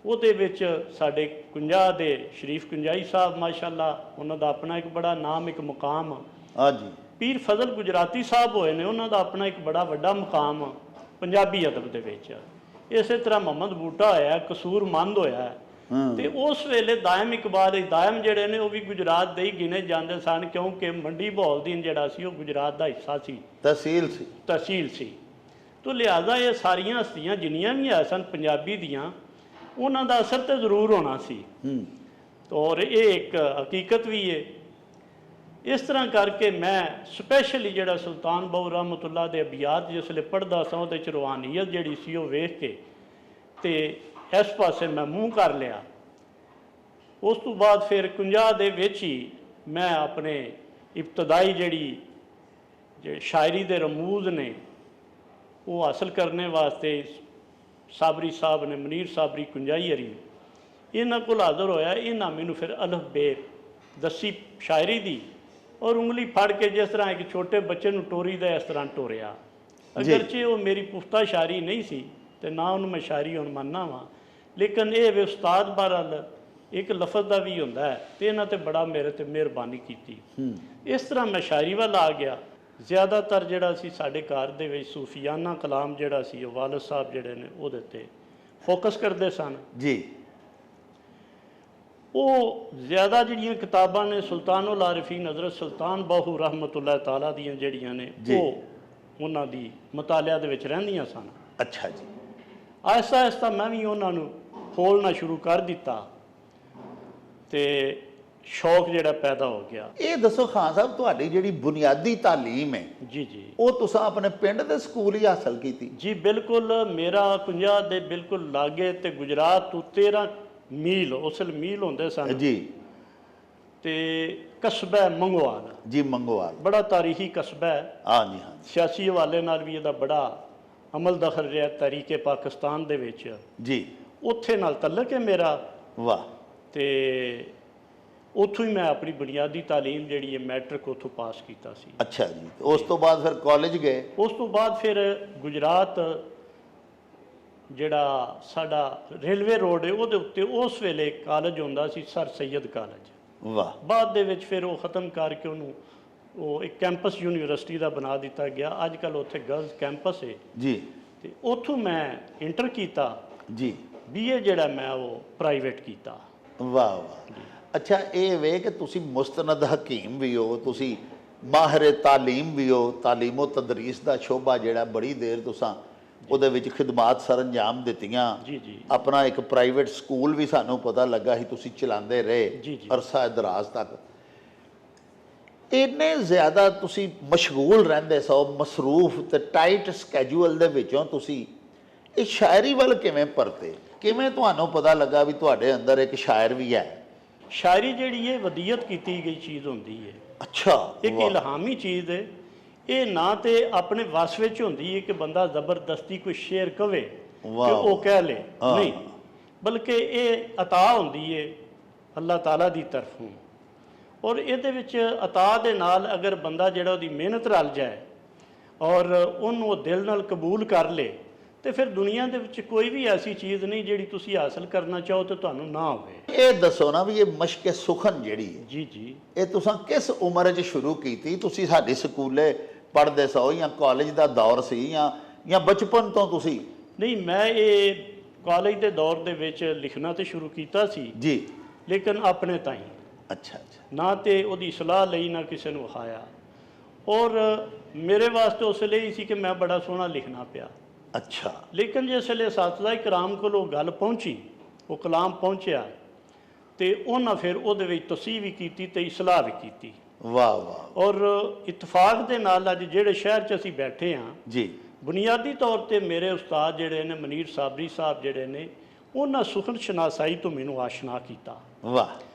ਉਹਦੇ ਵਿੱਚ ਸਾਡੇ ਕੁੰਜਾ ਦੇ ਸ਼ਰੀਫ ਕੁੰਜਾਈ ਸਾਹਿਬ ਮਾਸ਼ਾਅੱਲਾ, ਉਹਨਾਂ ਦਾ ਆਪਣਾ ਇੱਕ ਬੜਾ ਨਾਮ, ਇੱਕ ਮੁਕਾਮ। ਹਾਂਜੀ। ਪੀਰ ਫਜ਼ਲ ਗੁਜਰਾਤੀ ਸਾਹਿਬ ਹੋਏ ਨੇ, ਉਹਨਾਂ ਦਾ ਆਪਣਾ ਇੱਕ ਬੜਾ ਵੱਡਾ ਮੁਕਾਮ ਪੰਜਾਬੀ ਅਦਬ ਦੇ ਵਿੱਚ। ਇਸੇ ਤਰ੍ਹਾਂ ਮੁਹੰਮਦ ਬੂਟਾ ਹੋਇਆ, ਕਸੂਰਮੰਦ ਹੋਇਆ। ਤੇ ਉਸ ਵੇਲੇ ਦਾਇਮ ਇਕਬਾਲ ਦਾਇਮ ਜਿਹੜੇ ਨੇ ਉਹ ਵੀ ਗੁਜਰਾਤ ਦੇ ਹੀ ਗਿਣੇ ਜਾਂਦੇ ਸਨ, ਕਿਉਂਕਿ ਮੰਡੀ ਬਹਾਉਲਦੀਨ ਜਿਹੜਾ ਸੀ ਉਹ ਗੁਜਰਾਤ ਦਾ ਹਿੱਸਾ ਸੀ, ਤਹਿਸੀਲ ਸੀ। ਤੋ ਲਿਹਾਜ਼ਾ ਇਹ ਸਾਰੀਆਂ ਹਸਤੀਆਂ ਜਿੰਨੀਆਂ ਵੀ ਹੈ ਸਨ ਪੰਜਾਬੀ ਦੀਆਂ, ਉਹਨਾਂ ਦਾ ਅਸਰ ਤਾਂ ਜ਼ਰੂਰ ਹੋਣਾ ਸੀ ਔਰ ਇਹ ਇੱਕ ਹਕੀਕਤ ਵੀ ਹੈ। ਇਸ ਤਰ੍ਹਾਂ ਕਰਕੇ ਮੈਂ ਸਪੈਸ਼ਲੀ ਜਿਹੜਾ ਸੁਲਤਾਨ ਬਾਹੂ ਰਹਿਮਤੁल्लाह ਦੇ ਅਬਿਆਤ ਜਿਸ ਵੇਲੇ ਪੜ੍ਹਦਾ ਸਾਂ ਉਹਦੇ 'ਚ ਰੂਹਾਨੀਅਤ ਜਿਹੜੀ ਸੀ ਉਹ ਵੇਖ ਕੇ ਤੇ ਇਸ ਪਾਸੇ ਮੈਂ ਮੂੰਹ ਕਰ ਲਿਆ। ਉਸ ਤੋਂ ਬਾਅਦ ਫਿਰ 51 ਦੇ ਵਿੱਚ ਹੀ ਮੈਂ ਆਪਣੇ ਇਬਤਦਾਈ ਜਿਹੜੀ ਸ਼ਾਇਰੀ ਦੇ ਰਮੂਜ਼ ਨੇ ਉਹ ਹਾਸਲ ਕਰਨੇ ਵਾਸਤੇ ਸਾਬਰੀ ਸਾਹਿਬ ਨੇ, ਮਨੀਰ ਸਾਬਰੀ ਕੁੰਜਾਈ ਹਰੀ, ਇਹਨਾਂ ਕੋਲ ਹਾਜ਼ਰ ਹੋਇਆ। ਇਹਨਾਂ ਮੈਨੂੰ ਫਿਰ ਅਲਫ ਬੇ ਦੱਸੀ ਸ਼ਾਇਰੀ ਦੀ ਔਰ ਉਂਗਲੀ ਫੜ ਕੇ ਜਿਸ ਤਰ੍ਹਾਂ ਇੱਕ ਛੋਟੇ ਬੱਚੇ ਨੂੰ ਟੋਰੀ ਦਾ ਇਸ ਤਰ੍ਹਾਂ ਟੋਰਿਆ। ਅਗਰਚੇ ਉਹ ਮੇਰੀ ਪੁਖਤਾ ਸ਼ਾਇਰੀ ਨਹੀਂ ਸੀ ਤੇ ਨਾ ਉਹਨੂੰ ਮੈਂ ਸ਼ਾਇਰੀ ਹੁਣ ਮੰਨਣਾ ਵਾਂ, ਲੇਕਿਨ ਇਹ ਵੀ ਉਸਤਾਦ ਬਹਰਹਾਲ ਇੱਕ ਲਫ਼ਜ਼ ਦਾ ਵੀ ਹੁੰਦਾ ਹੈ ਤੇ ਇਹਨਾਂ ਤੇ ਬੜਾ ਮੇਰੇ ਤੇ ਮਿਹਰਬਾਨੀ ਕੀਤੀ। ਇਸ ਤਰ੍ਹਾਂ ਮੈਂ ਸ਼ਾਇਰੀ ਵੱਲ ਆ ਗਿਆ। ਜ਼ਿਆਦਾਤਰ ਜਿਹੜਾ ਸੀ ਸਾਡੇ ਘਰ ਦੇ ਵਿੱਚ ਸੂਫੀਆਨਾ ਕਲਾਮ ਜਿਹੜਾ ਸੀ ਉਹ ਵਾਲਦ ਸਾਹਿਬ ਜਿਹੜੇ ਨੇ ਉਹਦੇ 'ਤੇ ਫੋਕਸ ਕਰਦੇ ਸਨ ਜੀ। ਉਹ ਜ਼ਿਆਦਾ ਜਿਹੜੀਆਂ ਕਿਤਾਬਾਂ ਨੇ ਸੁਲਤਾਨੁਲ ਆਰਿਫੀਨ ਹਜ਼ਰਤ ਸੁਲਤਾਨ ਬਾਹੂ ਰਹਿਮਤੁल्लाह ਤਾਲਾ ਦੀਆਂ ਜਿਹੜੀਆਂ ਨੇ ਉਹ ਉਹਨਾਂ ਦੀ ਮਤਾਲਿਆ ਦੇ ਵਿੱਚ ਰਹਿੰਦੀਆਂ ਸਨ। ਅੱਛਾ ਜੀ। ਆਹਿਸਤਾ ਆਹਿਸਤਾ ਮੈਂ ਵੀ ਉਹਨਾਂ ਨੂੰ ਖੋਲ੍ਹਣਾ ਸ਼ੁਰੂ ਕਰ ਦਿੱਤਾ ਤੇ ਸ਼ੌਕ ਜਿਹੜਾ ਪੈਦਾ ਹੋ ਗਿਆ। ਇਹ ਦੱਸੋ ਖਾਨ ਸਾਹਿਬ, ਤੁਹਾਡੀ ਜਿਹੜੀ ਬੁਨਿਆਦੀ ਤਾਲੀਮ ਹੈ ਜੀ ਜੀ ਉਹ ਤੁਸੀਂ ਆਪਣੇ ਪਿੰਡ ਦੇ ਸਕੂਲ ਹੀ ਹਾਸਲ ਕੀਤੀ? ਜੀ ਬਿਲਕੁਲ। ਮੇਰਾ 50 ਦੇ ਬਿਲਕੁਲ ਲਾਗੇ ਤੇ ਗੁਜਰਾਤ ਤੋਂ 13 ਮੀਲ ਉਸਲ ਮੀਲ ਹੁੰਦੇ ਸਨ ਜੀ। ਤੇ ਕਸਬਾ ਮੰਗੋਵਾਲ ਜੀ ਮੰਗੋਵਾਲ ਬੜਾ ਤਾਰੀਖੀ ਕਸਬਾ ਹੈ। ਹਾਂਜੀ ਹਾਂ ਸਿਆਸੀ ਹਵਾਲੇ ਨਾਲ ਵੀ ਇਹਦਾ ਬੜਾ ਅਮਲ ਦਖਲ ਰਿਹਾ ਤਰੀਕੇ ਪਾਕਿਸਤਾਨ ਦੇ ਵਿੱਚ। ਜੀ। ਉੱਥੇ ਨਾਲ ਤਲਕ ਹੈ ਮੇਰਾ। ਵਾਹ। ਤੇ ਉੱਥੋਂ ਹੀ ਮੈਂ ਆਪਣੀ ਬੁਨਿਆਦੀ ਤਾਲੀਮ ਜਿਹੜੀ ਹੈ ਮੈਟ੍ਰਿਕ ਉੱਥੋਂ ਪਾਸ ਕੀਤਾ ਸੀ। ਅੱਛਾ ਜੀ। ਉਸ ਤੋਂ ਬਾਅਦ ਫਿਰ ਕਾਲਜ ਗਏ? ਉਸ ਤੋਂ ਬਾਅਦ ਫਿਰ ਗੁਜਰਾਤ ਜਿਹੜਾ ਸਾਡਾ ਰੇਲਵੇ ਰੋਡ ਹੈ ਉਹਦੇ ਉੱਤੇ ਉਸ ਵੇਲੇ ਕਾਲਜ ਹੁੰਦਾ ਸੀ, ਸਰ ਸੈਦ ਕਾਲਜ। ਵਾਹ। ਬਾਅਦ ਦੇ ਵਿੱਚ ਫਿਰ ਉਹ ਖ਼ਤਮ ਕਰਕੇ ਉਹਨੂੰ ਉਹ ਇੱਕ ਕੈਂਪਸ ਯੂਨੀਵਰਸਿਟੀ ਦਾ ਬਣਾ ਦਿੱਤਾ ਗਿਆ। ਅੱਜ ਕੱਲ੍ਹ ਉੱਥੇ ਗਰਲਸ ਕੈਂਪਸ ਹੈ ਜੀ। ਤੇ ਉੱਥੋਂ ਮੈਂ ਇੰਟਰ ਕੀਤਾ ਜੀ। BA ਜਿਹੜਾ ਮੈਂ ਉਹ ਪ੍ਰਾਈਵੇਟ ਕੀਤਾ। ਵਾਹ ਵਾਹ। ਅੱਛਾ, ਇਹ ਵੇ ਕਿ ਤੁਸੀਂ ਮੁਸਤਨਦ ਹਕੀਮ ਵੀ ਹੋ, ਤੁਸੀਂ ਮਾਹਿਰ ਤਾਲੀਮ ਵੀ ਹੋ, ਤਾਲੀਮੋ ਤਦਰੀਸ ਦਾ ਸ਼ੋਭਾ ਜਿਹੜਾ ਬੜੀ ਦੇਰ ਤੁਸੀਂ ਉਹਦੇ ਵਿੱਚ ਖਿਦਮਾਤ ਸਰ ਅੰਜਾਮ ਦਿੱਤੀਆਂ। ਜੀ ਜੀ। ਆਪਣਾ ਇੱਕ ਪ੍ਰਾਈਵੇਟ ਸਕੂਲ ਵੀ ਸਾਨੂੰ ਪਤਾ ਲੱਗਾ ਸੀ ਤੁਸੀਂ ਚਲਾਉਂਦੇ ਰਹੇ ਜੀ ਜੀ। ਅਰਸਾ ਦਰਾਜ਼ ਤੱਕ। ਇੰਨੇ ਜ਼ਿਆਦਾ ਤੁਸੀਂ ਮਸ਼ਗੂਲ ਰਹਿੰਦੇ ਸੋ, ਮਸਰੂਫ ਤੇ ਟਾਈਟ ਸਕੈਜੂਅਲ ਦੇ ਵਿੱਚੋਂ ਤੁਸੀਂ ਇਹ ਸ਼ਾਇਰੀ ਵੱਲ ਕਿਵੇਂ ਪਰਤੇ? ਕਿਵੇਂ ਤੁਹਾਨੂੰ ਪਤਾ ਲੱਗਾ ਵੀ ਤੁਹਾਡੇ ਅੰਦਰ ਇੱਕ ਸ਼ਾਇਰ ਵੀ ਹੈ? ਸ਼ਾਇਰੀ ਜਿਹੜੀ ਹੈ ਵਧੀਅਤ ਕੀਤੀ ਗਈ ਚੀਜ਼ ਹੁੰਦੀ ਹੈ। ਅੱਛਾ। ਇੱਕ ਇਲਹਾਮੀ ਚੀਜ਼ ਹੈ। ਇਹ ਨਾ ਤੇ ਆਪਣੇ ਵਸ ਵਿੱਚ ਹੁੰਦੀ ਹੈ ਕਿ ਬੰਦਾ ਜ਼ਬਰਦਸਤੀ ਕੋਈ ਸ਼ੇਰ ਕਵੇ ਕਿ ਉਹ ਕਹਿ ਲੇ, ਨਹੀਂ, ਬਲਕਿ ਇਹ ਅਤਾ ਹੁੰਦੀ ਹੈ ਅੱਲਾਹ ਤਾਲਾ ਦੀ ਤਰਫੋਂ। ਔਰ ਇਹਦੇ ਵਿੱਚ ਅਤਾ ਦੇ ਨਾਲ ਅਗਰ ਬੰਦਾ ਜਿਹੜਾ ਉਹਦੀ ਮਿਹਨਤ ਰਲ ਜਾਏ ਔਰ ਉਹਨੂੰ ਉਹ ਦਿਲ ਨਾਲ ਕਬੂਲ ਕਰ ਲੇ ਤੇ ਫਿਰ ਦੁਨੀਆ ਦੇ ਵਿੱਚ ਕੋਈ ਵੀ ਐਸੀ ਚੀਜ਼ ਨਹੀਂ ਜਿਹੜੀ ਤੁਸੀਂ ਹਾਸਲ ਕਰਨਾ ਚਾਹੋ ਤੇ ਤੁਹਾਨੂੰ ਨਾ ਹੋਵੇ। ਇਹ ਦੱਸੋ ਨਾ ਵੀ ਇਹ ਮਸ਼ਕ ਸੁਖਨ ਜਿਹੜੀ ਹੈ, ਜੀ ਜੀ, ਇਹ ਤੁਸੀਂ ਕਿਸ ਉਮਰ 'ਚ ਸ਼ੁਰੂ ਕੀਤੀ? ਤੁਸੀਂ ਸਾਡੇ ਸਕੂਲੇ ਪੜ੍ਹਦੇ ਸੋ ਜਾਂ ਕਾਲਜ ਦਾ ਦੌਰ ਸੀ ਜਾਂ ਬਚਪਨ ਤੋਂ ਤੁਸੀਂ? ਨਹੀਂ, ਮੈਂ ਇਹ ਕਾਲਜ ਦੇ ਦੌਰ ਦੇ ਵਿੱਚ ਲਿਖਣਾ ਤੇ ਸ਼ੁਰੂ ਕੀਤਾ ਸੀ ਜੀ। ਲੇਕਿਨ ਆਪਣੇ ਤਾਈਂ। ਅੱਛਾ ਅੱਛਾ। ਨਾ ਤੇ ਉਹਦੀ ਸਲਾਹ ਲਈ ਨਾ ਕਿਸੇ ਨੂੰ ਵਿਖਾਇਆ। ਔਰ ਮੇਰੇ ਵਾਸਤੇ ਉਸ ਲਈ ਹੀ ਸੀ ਕਿ ਮੈਂ ਬੜਾ ਸੋਹਣਾ ਲਿਖਣਾ ਪਿਆ। ਅੱਛਾ। ਲੇਕਿਨ ਜਿਸ ਵੇਲੇ ਸਾਥੀਦਾਰ ਕਰਾਮ ਕੋਲ ਉਹ ਗੱਲ ਪਹੁੰਚੀ, ਉਹ ਕਲਾਮ ਪਹੁੰਚਿਆ ਤੇ ਉਹਨਾਂ ਫਿਰ ਉਹਦੇ ਵਿੱਚ ਤਸੀਹ ਵੀ ਕੀਤੀ ਤੇ ਇਸਲਾਹ ਵੀ ਕੀਤੀ। ਵਾਹ ਵਾਹ। ਔਰ ਇਤਫਾਕ ਦੇ ਨਾਲ ਅੱਜ ਜਿਹੜੇ ਸ਼ਹਿਰ 'ਚ ਅਸੀਂ ਬੈਠੇ ਹਾਂ ਜੀ, ਬੁਨਿਆਦੀ ਤੌਰ ਤੇ ਮੇਰੇ ਉਸਤਾਦ ਜਿਹੜੇ ਨੇ ਮਨੀਰ ਸਾਬਰੀ ਸਾਹਿਬ ਜਿਹੜੇ ਨੇ, ਉਹਨਾਂ ਸੁਖਨ ਸ਼ਨਾਸਾਈ ਤੋਂ ਮੈਨੂੰ ਆਸ਼ਨਾ ਕੀਤਾ। ਵਾਹ।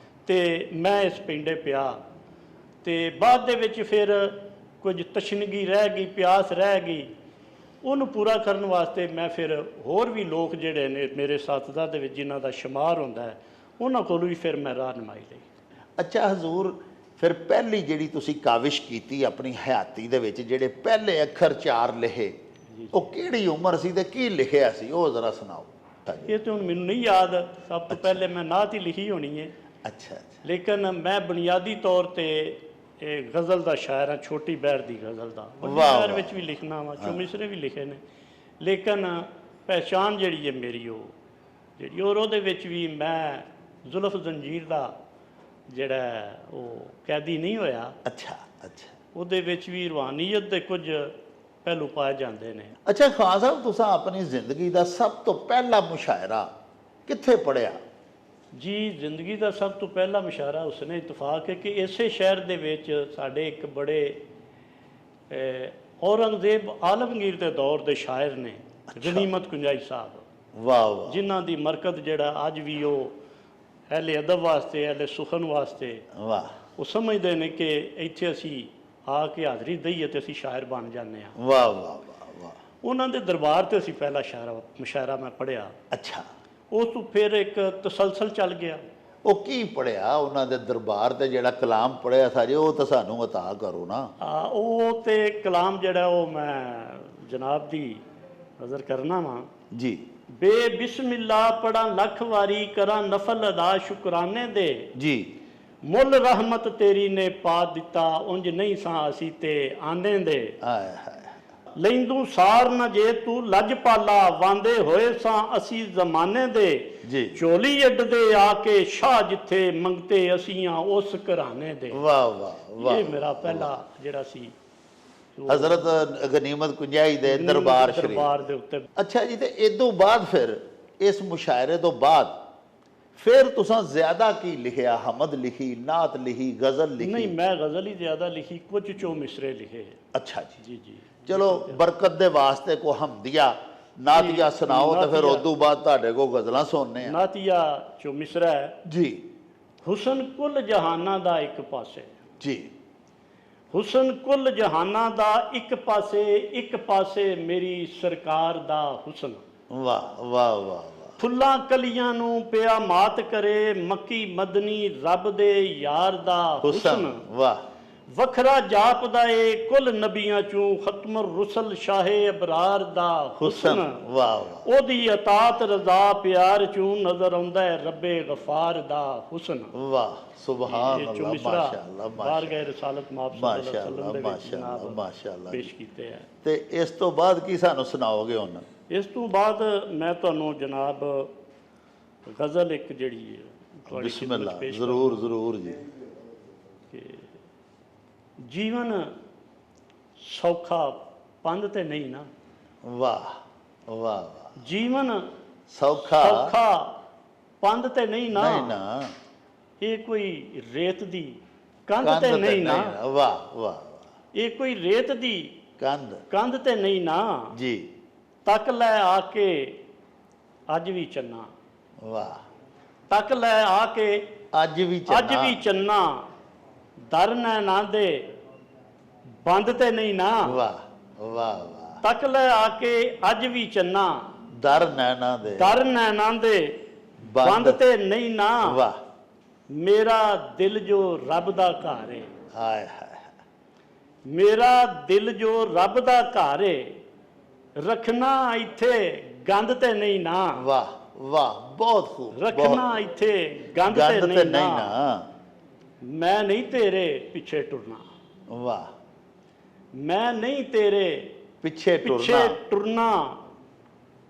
ਤੇ ਮੈਂ ਇਸ ਪਿੰਡੇ ਪਿਆ ਤੇ ਬਾਅਦ ਦੇ ਵਿੱਚ ਫਿਰ ਕੁਝ ਤਸ਼ਨਗੀ ਰਹਿ ਗਈ, ਪਿਆਸ ਰਹਿ ਗਈ। ਉਹਨੂੰ ਪੂਰਾ ਕਰਨ ਵਾਸਤੇ ਮੈਂ ਫਿਰ ਹੋਰ ਵੀ ਲੋਕ ਜਿਹੜੇ ਨੇ ਮੇਰੇ ਸਾਥੀਦਾਰ ਦੇ ਵਿੱਚ ਜਿਨ੍ਹਾਂ ਦਾ ਸ਼ੁਮਾਰ ਹੁੰਦਾ ਹੈ, ਉਹਨਾਂ ਕੋਲੋਂ ਵੀ ਫਿਰ ਮੈਂ ਰਾਹਨਮਾਈ ਲਈ। ਅੱਛਾ ਹਜ਼ੂਰ, ਫਿਰ ਪਹਿਲੀ ਜਿਹੜੀ ਤੁਸੀਂ ਕਾਵਿਸ਼ ਕੀਤੀ ਆਪਣੀ ਹਯਾਤੀ ਦੇ ਵਿੱਚ, ਜਿਹੜੇ ਪਹਿਲੇ ਅੱਖਰ 4 ਲਿਖੇ, ਉਹ ਕਿਹੜੀ ਉਮਰ ਸੀ ਤੇ ਕੀ ਲਿਖਿਆ ਸੀ, ਉਹ ਜ਼ਰਾ ਸੁਣਾਓ। ਇਹ ਤਾਂ ਹੁਣ ਮੈਨੂੰ ਨਹੀਂ ਯਾਦ। ਸਭ ਤੋਂ ਪਹਿਲੇ ਮੈਂ ਨਾਤ ਹੀ ਲਿਖੀ ਹੋਣੀ ਹੈ। ਅੱਛਾ ਅੱਛਾ। ਲੇਕਿਨ ਮੈਂ ਬੁਨਿਆਦੀ ਤੌਰ ਤੇ ਇਹ ਗਜ਼ਲ ਦਾ ਸ਼ਾਇਰ ਹਾਂ, ਛੋਟੀ ਬੈਰ ਦੀ ਗਜ਼ਲ ਦਾ। ਸ਼ਾਇਰ ਵਿੱਚ ਵੀ ਲਿਖਣਾ ਵਾ, ਚੁਮਿਸਰੇ ਵੀ ਲਿਖੇ ਨੇ। ਲੇਕਿਨ ਪਹਿਚਾਨ ਜਿਹੜੀ ਹੈ ਮੇਰੀ ਉਹ ਜਿਹੜੀ, ਔਰ ਉਹਦੇ ਵਿੱਚ ਵੀ ਮੈਂ ਜ਼ੁਲਫ ਜ਼ੰਜੀਰ ਦਾ ਜਿਹੜਾ ਉਹ ਕੈਦੀ ਨਹੀਂ ਹੋਇਆ। ਅੱਛਾ ਅੱਛਾ। ਉਹਦੇ ਵਿੱਚ ਵੀ ਰੂਹਾਨੀਅਤ ਦੇ ਕੁਝ ਪਹਿਲੂ ਪਾਏ ਜਾਂਦੇ ਨੇ। ਅੱਛਾ ਖਾਨ ਸਾਹਿਬ, ਤੁਸੀਂ ਆਪਣੀ ਜ਼ਿੰਦਗੀ ਦਾ ਸਭ ਤੋਂ ਪਹਿਲਾ ਮੁਸ਼ਾਇਰਾ ਕਿੱਥੇ ਪੜ੍ਹਿਆ? ਜੀ, ਜ਼ਿੰਦਗੀ ਦਾ ਸਭ ਤੋਂ ਪਹਿਲਾ ਮੁਸ਼ਾਇਰਾ ਉਸਨੇ ਇਤਫਾਕ ਹੈ ਕਿ ਇਸੇ ਸ਼ਹਿਰ ਦੇ ਵਿੱਚ ਸਾਡੇ ਇੱਕ ਬੜੇ ਔਰੰਗਜ਼ੇਬ ਆਲਮਗੀਰ ਦੇ ਦੌਰ ਦੇ ਸ਼ਾਇਰ ਨੇ, ਗਨੀਮਤ ਕੁੰਜਾਈ ਸਾਹਿਬ। ਵਾਹ ਵਾਹ। ਜਿਨ੍ਹਾਂ ਦੀ ਮਰਕਤ ਜਿਹੜਾ ਅੱਜ ਵੀ ਉਹ ਅਹਿਲੇ ਅਦਬ ਵਾਸਤੇ, ਅਹਿਲੇ ਸੁਖਨ ਵਾਸਤੇ, ਵਾਹ, ਉਹ ਸਮਝਦੇ ਨੇ ਕਿ ਇੱਥੇ ਅਸੀਂ ਆ ਕੇ ਹਾਜ਼ਰੀ ਦਈਏ ਤੇ ਅਸੀਂ ਸ਼ਾਇਰ ਬਣ ਜਾਂਦੇ ਹਾਂ। ਵਾਹ ਵਾਹ ਵਾਹ ਵਾਹ। ਉਹਨਾਂ ਦੇ ਦਰਬਾਰ ਤੇ ਅਸੀਂ ਪਹਿਲਾ ਮੁਸ਼ਾਇਰਾ ਮੈਂ ਪੜ੍ਹਿਆ। ਅੱਛਾ। ਉਸ ਤੋਂ ਫਿਰ ਇੱਕ ਤਸਲਸਲ ਚੱਲ ਗਿਆ। ਉਹ ਕੀ ਪੜ੍ਹਿਆ ਉਹਨਾਂ ਦੇ ਦਰਬਾਰ ਤੇ, ਜਿਹੜਾ ਕਲਾਮ ਪੜ੍ਹਿਆ ਸਾਜੇ, ਉਹ ਤਾਂ ਸਾਨੂੰ ਅਤਾ ਕਰੋ ਨਾ। ਉਹ ਤੇ ਕਲਾਮ ਜਿਹੜਾ ਉਹ ਮੈਂ ਜਨਾਬ ਦੀ ਨਜ਼ਰ ਕਰਨਾ ਵਾਂ। ਜੀ। ਬੇ ਬਿਸਮਿਲ੍ਲਾ ਪੜਾਂ ਲੱਖ ਵਾਰੀ, ਕਰਾਂ ਨਫਲ ਅਦਾ ਸ਼ੁਕਰਾਨੇ ਦੇ। ਜੀ। ਮੁੱਲ ਰਹਿਮਤ ਤੇਰੀ ਨੇ ਪਾ ਦਿੱਤਾ, ਉਂਝ ਨਹੀਂ ਸਾਂ ਅਸੀਂ ਤੇ ਆਨੇ ਦੇ। ਹਾਏ ਹਾਏ। ਲੈਂਦੂ ਸਾਰ ਨਾ ਜੇ ਤੂੰ ਲੱਜ ਪਾਲਾ, ਵਾਂਦੇ ਹੋਏ ਸਾਂ ਅਸੀਂ ਜ਼ਮਾਨੇ ਦੇ। ਜੀ। ਚੋਲੀ ਅੱਡਦੇ ਆ ਕੇ ਸ਼ਾਹ ਜਿੱਥੇ, ਮੰਗਤੇ ਅਸੀਂ ਆ ਉਸ ਘਰਾਣੇ ਦੇ। ਵਾਹ ਵਾਹ ਵਾਹ। ਇਹ ਮੇਰਾ ਪਹਿਲਾ ਜਿਹੜਾ ਸੀ ਹਜ਼ਰਤ ਗਨੀਮਤ ਕੁੰਜਾਈ ਦੇ ਦਰਬਾਰ ਦੇ ਉੱਤੇ। ਅੱਛਾ ਜੀ, ਤੇ ਇਦੋਂ ਬਾਅਦ ਫਿਰ ਇਸ ਮੁਸ਼ਾਇਰੇ ਤੋਂ ਬਾਅਦ ਫਿਰ ਤੁਸੀਂ ਜ਼ਿਆਦਾ ਕੀ ਲਿਖਿਆ? ਹਮਦ ਲਿਖੀ, ਨਾਤ ਲਿਖੀ, ਗਜ਼ਲ ਨਹੀਂ, ਲਿਖੀ? ਮੈਂ ਗਜ਼ਲ ਹੀ ਜ਼ਿਆਦਾ ਲਿਖੀ, ਕੁਝ ਚੋ ਮਿਸਰੇ ਲਿਖੇ। ਅੱਛਾ ਜੀ। ਜੀ ਜੀ। ਚਲੋ ਬਰਕਤ ਦੇ ਵਾਸਤੇ ਕੋ ਹਮਦੀਆ ਨਾਤੀਆ ਸੁਣਾਓ ਤੇ ਫਿਰ ਨਾਤੀਆ। ਉਦੋਂ ਬਾਅਦ ਤੁਹਾਡੇ ਕੋ ਗਜ਼ਲਾਂ ਸੁਣਨੇ ਆ ਨਾਤੀਆ ਚੋ ਮਿਸਰਾ ਹੈ, ਜੀ। ਹੁਸਨ ਕੁੱਲ ਜਹਾਨਾਂ ਦਾ ਇੱਕ ਪਾਸੇ। ਜੀ। ਹੁਸਨ ਕੁੱਲ ਜਹਾਨਾਂ ਦਾ ਇੱਕ ਪਾਸੇ, ਇੱਕ ਪਾਸੇ ਮੇਰੀ ਸਰਕਾਰ ਦਾ ਹੁਸਨ। ਵਾਹ ਵਾਹ ਵਾਹ ਵਾਹ। ਫੁੱਲਾਂ ਕਲੀਆਂ ਨੂੰ ਪਿਆ ਮਾਤ ਕਰੇ, ਮੱਕੀ ਮਦਨੀ ਰੱਬ ਦੇ ਯਾਰ ਦਾ ਹੁਸਨ। ਹੁਸਨ। ਵਾਹ। ਵੱਖਰਾ ਜਾਪਦਾ ਏ ਕੁੱਲ ਨਬੀਆਂ ਚੋਂ, ਖਤਮ ਰੁਸਲ ਸ਼ਾਹੇ ਅਬਰਾਰ ਦਾ ਹੁਸਨ। ਹੁਸਨ। ਵਾਹ ਵਾਹ। ਉਹਦੀ ਅਤਾਤ ਰਜ਼ਾ ਪਿਆਰ ਚੋਂ ਨਜ਼ਰ ਆਉਂਦਾ ਹੈ ਰੱਬੇ ਗਫਾਰ ਦਾ ਹੁਸਨ। ਵਾਹ ਸੁਭਾਨ ਇਹ ਅੱਲਾਹ, ਮਿਸਰਾ ਮਾਸ਼ਾਅੱਲਾ ਬਾਰ ਗਏ ਰਸਾਲਤ ਮਾਫ ਮਾਸ਼ਾਅੱਲਾ ਮਾਸ਼ਾਅੱਲਾ ਮਾਸ਼ਾਅੱਲਾ ਪੇਸ਼ ਕੀਤੇ ਹੈ। ਤੇ ਇਸ ਤੋਂ ਬਾਅਦ ਕੀ ਸਾਨੂੰ ਸੁਣਾਓਗੇ ਹੁਣ? ਇਸ ਤੋਂ ਬਾਅਦ ਮੈਂ ਤੁਹਾਨੂੰ ਜਨਾਬ ਗਜ਼ਲ ਇੱਕ ਜਿਹੜੀ ਹੈ ਤੁਹਾਡੀ ਖਿਦਮਤ ਬਿਸਮਿਲ੍ਲਾ। ਪੇਸ਼ ਜ਼ਰੂਰ ਜ਼ਰੂਰ ਜੀ। ਕਿ ਜੀਵਨ ਸੌਖਾ ਪੰਧ ਤੇ ਨਹੀਂ ਨਾ। ਵਾਹ ਵਾਹ ਵਾਹ। ਜੀਵਨ ਸੌਖਾ ਸੌਖਾ ਪੰਧ ਤੇ ਨਹੀਂ ਨਾ। ਨਹੀਂ ਨਾ। ਇਹ ਕੋਈ ਰੇਤ ਦੀ ਕੰਧ ਤੇ ਨਹੀਂ ਨਾ। ਵਾਹ ਵਾਹ ਵਾਹ। ਇਹ ਕੋਈ ਰੇਤ ਦੀ ਕੰਧ ਤੇ ਨਹੀਂ ਨਾ। ਜੀ। ਤੱਕ ਲੈ ਆ ਕੇ ਅੱਜ ਵੀ ਚੰਨਾ। ਵਾਹ। ਤੱਕ ਲੈ ਆ ਕੇ ਅੱਜ ਵੀ ਚੰਨਾ, ਦਰ ਨੈਣਾ ਦੇ ਬੰਦ ਤੇ ਨਹੀਂ ਨਾ। ਵਾਹ ਵਾਹ ਵਾਹ। ਤੱਕ ਲੈ ਆ ਕੇ ਅੱਜ ਵੀ ਚੰਨਾ, ਦਰ ਨੈਣਾ ਦੇ ਬੰਦ ਤੇ ਨਹੀਂ ਨਾ। ਵਾਹ। ਮੇਰਾ ਦਿਲ ਜੋ ਰੱਬ ਦਾ ਘਰ ਏ। ਹਾਏ ਹਾਏ। ਮੇਰਾ ਦਿਲ ਜੋ ਰੱਬ ਦਾ ਘਰ ਏ, ਰੱਖਣਾ ਇੱਥੇ ਗੰਦ ਤੇ ਨਹੀਂ ਨਾ। ਵਾਹ ਵਾਹ। ਬਹੁਤ ਖੂਬ। ਰੱਖਣਾ ਇੱਥੇ ਗੰਦ ਤੇ ਨਹੀਂ ਨਾ। ਮੈਂ ਨਹੀਂ ਤੇਰੇ ਪਿੱਛੇ ਟੁਰਨਾ। ਵਾਹ। ਮੈਂ ਨਹੀਂ ਤੇਰੇ ਪਿੱਛੇ ਟੁਰਨਾ।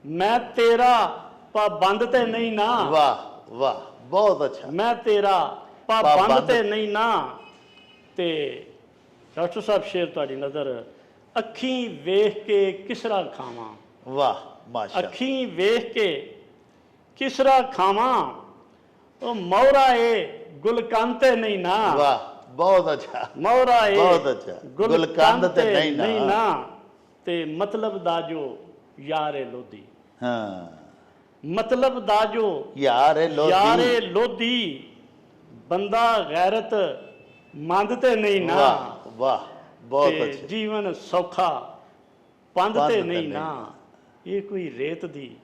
ਮੈਂ ਤੇਰਾ ਪਾਬੰਦ ਤੇ ਨਹੀਂ ਨਾ। ਵਾਹ ਵਾਹ। ਬਹੁਤ ਅੱਛਾ। ਮੈਂ ਤੇਰਾ ਪਾਬੰਦ ਤੇ ਨਹੀਂ ਨਾ। ਤੇ ਡਾਕਟਰ ਸਾਹਿਬ ਸ਼ੇਰ ਤੁਹਾਡੀ ਨਜ਼ਰ, ਅੱਖੀਂ ਵੇਖ ਕੇ ਕਿਸਰਾ ਖਾਵਾਂ। ਵਾਹ ਮਾਸ਼ਾਅੱਲਾ। ਅੱਖੀਂ ਵੇਖ ਕੇ ਕਿਸਰਾ ਖਾਵਾਂ, ਉਹ ਮੌਰਾ ਏ ਗੁਲਕੰਦ ਤੇ ਨਹੀਂ ਨਾ। ਵਾਹ ਬਹੁਤ ਅੱਛਾ। ਮੌਰਾ ਏ ਬਹੁਤ ਅੱਛਾ। ਗੁਲਕੰਦ ਤੇ ਨਹੀਂ ਨਾ। ਤੇ ਮਤਲਬ ਦਾ ਜੋ ਯਾਰੇ ਲੋਧੀ। ਹਾਂ। ਮਤਲਬ ਦਾ ਜੋ ਯਾਰੇ ਲੋਧੀ, ਬੰਦਾ ਗੈਰਤ ਮੰਦ ਤੇ ਨਹੀਂ ਨਾ। ਵਾਹ ਵਾਹ। ਬਹੁਤ ਤੇ ਅੱਛਾ। ਜੀਵਨ ਸੌਖਾ ਪੰਧ ਤੇ ਨਹੀਂ ਨਾ। ਇਹ ਕੋਈ ਰੇਤ ਦੀ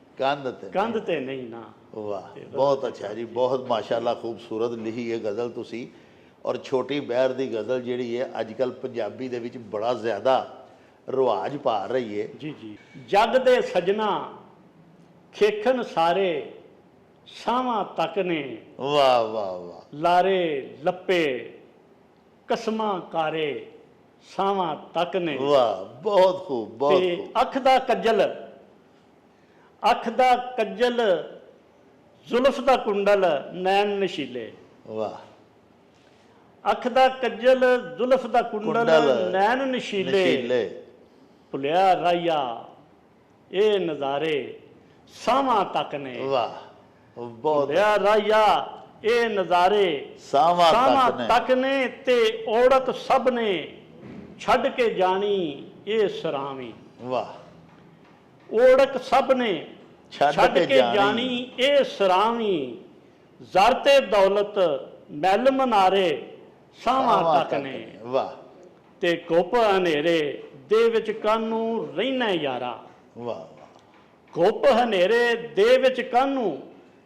ਕੰਧ ਤੇ ਨਹੀਂ ਨਾ। ਵਾਹ ਬਹੁਤ ਅੱਛਾ ਜੀ। ਬਹੁਤ ਮਾਸ਼ਾਅੱਲਾ ਖੂਬਸੂਰਤ ਲਿਖੀ ਹੈ ਗਜ਼ਲ ਤੁਸੀਂ। ਔਰ ਛੋਟੀ ਬਹਿਰ ਦੀ ਗਜ਼ਲ ਜਿਹੜੀ ਹੈ ਅੱਜ ਕੱਲ੍ਹ ਪੰਜਾਬੀ ਦੇ ਵਿੱਚ ਬੜਾ ਜ਼ਿਆਦਾ ਰਿਵਾਜ ਪਾ ਰਹੀ ਹੈ। ਜੀ ਜੀ। ਜੱਗ ਦੇ ਸਜਣਾ ਖੇਖਣ ਸਾਰੇ, ਸਾਵਾਂ ਤੱਕ ਨੇ। ਵਾਹ ਵਾਹ ਵਾਹ। ਲਾਰੇ ਲੱਪੇ ਕਸਮਾਂ ਕਾਰੇ, ਸਾਵਾਂ ਤੱਕ ਨੇ। ਵਾਹ ਬਹੁਤ ਖੂਬ ਬਹੁਤ ਤੇ ਖੂਬ। ਅੱਖ ਦਾ ਕੱਜਲ ਜ਼ੁਲਫ ਦਾ ਕੁੰਡਲ ਨੈਣ ਨਸ਼ੀਲੇ। ਵਾਹ। ਅੱਖ ਦਾ ਕੱਜਲ ਜ਼ੁਲਫ ਦਾ ਕੁੰਡਲ ਨੈਣ ਨਸ਼ੀਲੇ। ਭੁਲਿਆ ਰਾਇਆ ਇਹ ਨਜ਼ਾਰੇ, ਸਾਵਾਂ ਤੱਕ ਨੇ। ਵਾਹ ਬਹੁਤ। ਭੁਲਿਆ ਰਾਇਆ ਇਹ ਨਜ਼ਾਰੇ, ਸਾਵਾਂ ਤੱਕ ਨੇ। ਤੇ ਔੜਤ ਸਭ ਨੇ ਛੱਡ ਕੇ ਜਾਣੀ ਇਹ ਸਰਾਵੀ। ਵਾਹ। ਔੜਤ ਸਭ ਨੇ ਛੱਡ ਕੇ ਜਾਣੀ ਇਹ ਸਰਾਵੀ। ਜ਼ਰ ਤੇ ਦੌਲਤ ਮਹਿਲ ਮਨਾਰੇ, ਸਾਵਾਂ ਤੱਕ ਨੇ। ਵਾਹ। ਤੇ ਘੁੱਪ ਹਨੇਰੇ ਦੇ ਵਿੱਚ ਕਾਨੂੰ ਰਹਿਣਾ ਯਾਰਾ। ਵਾਹ। ਘੁੱਪ ਹਨੇਰੇ ਦੇ ਵਿੱਚ ਕਾਨੂੰ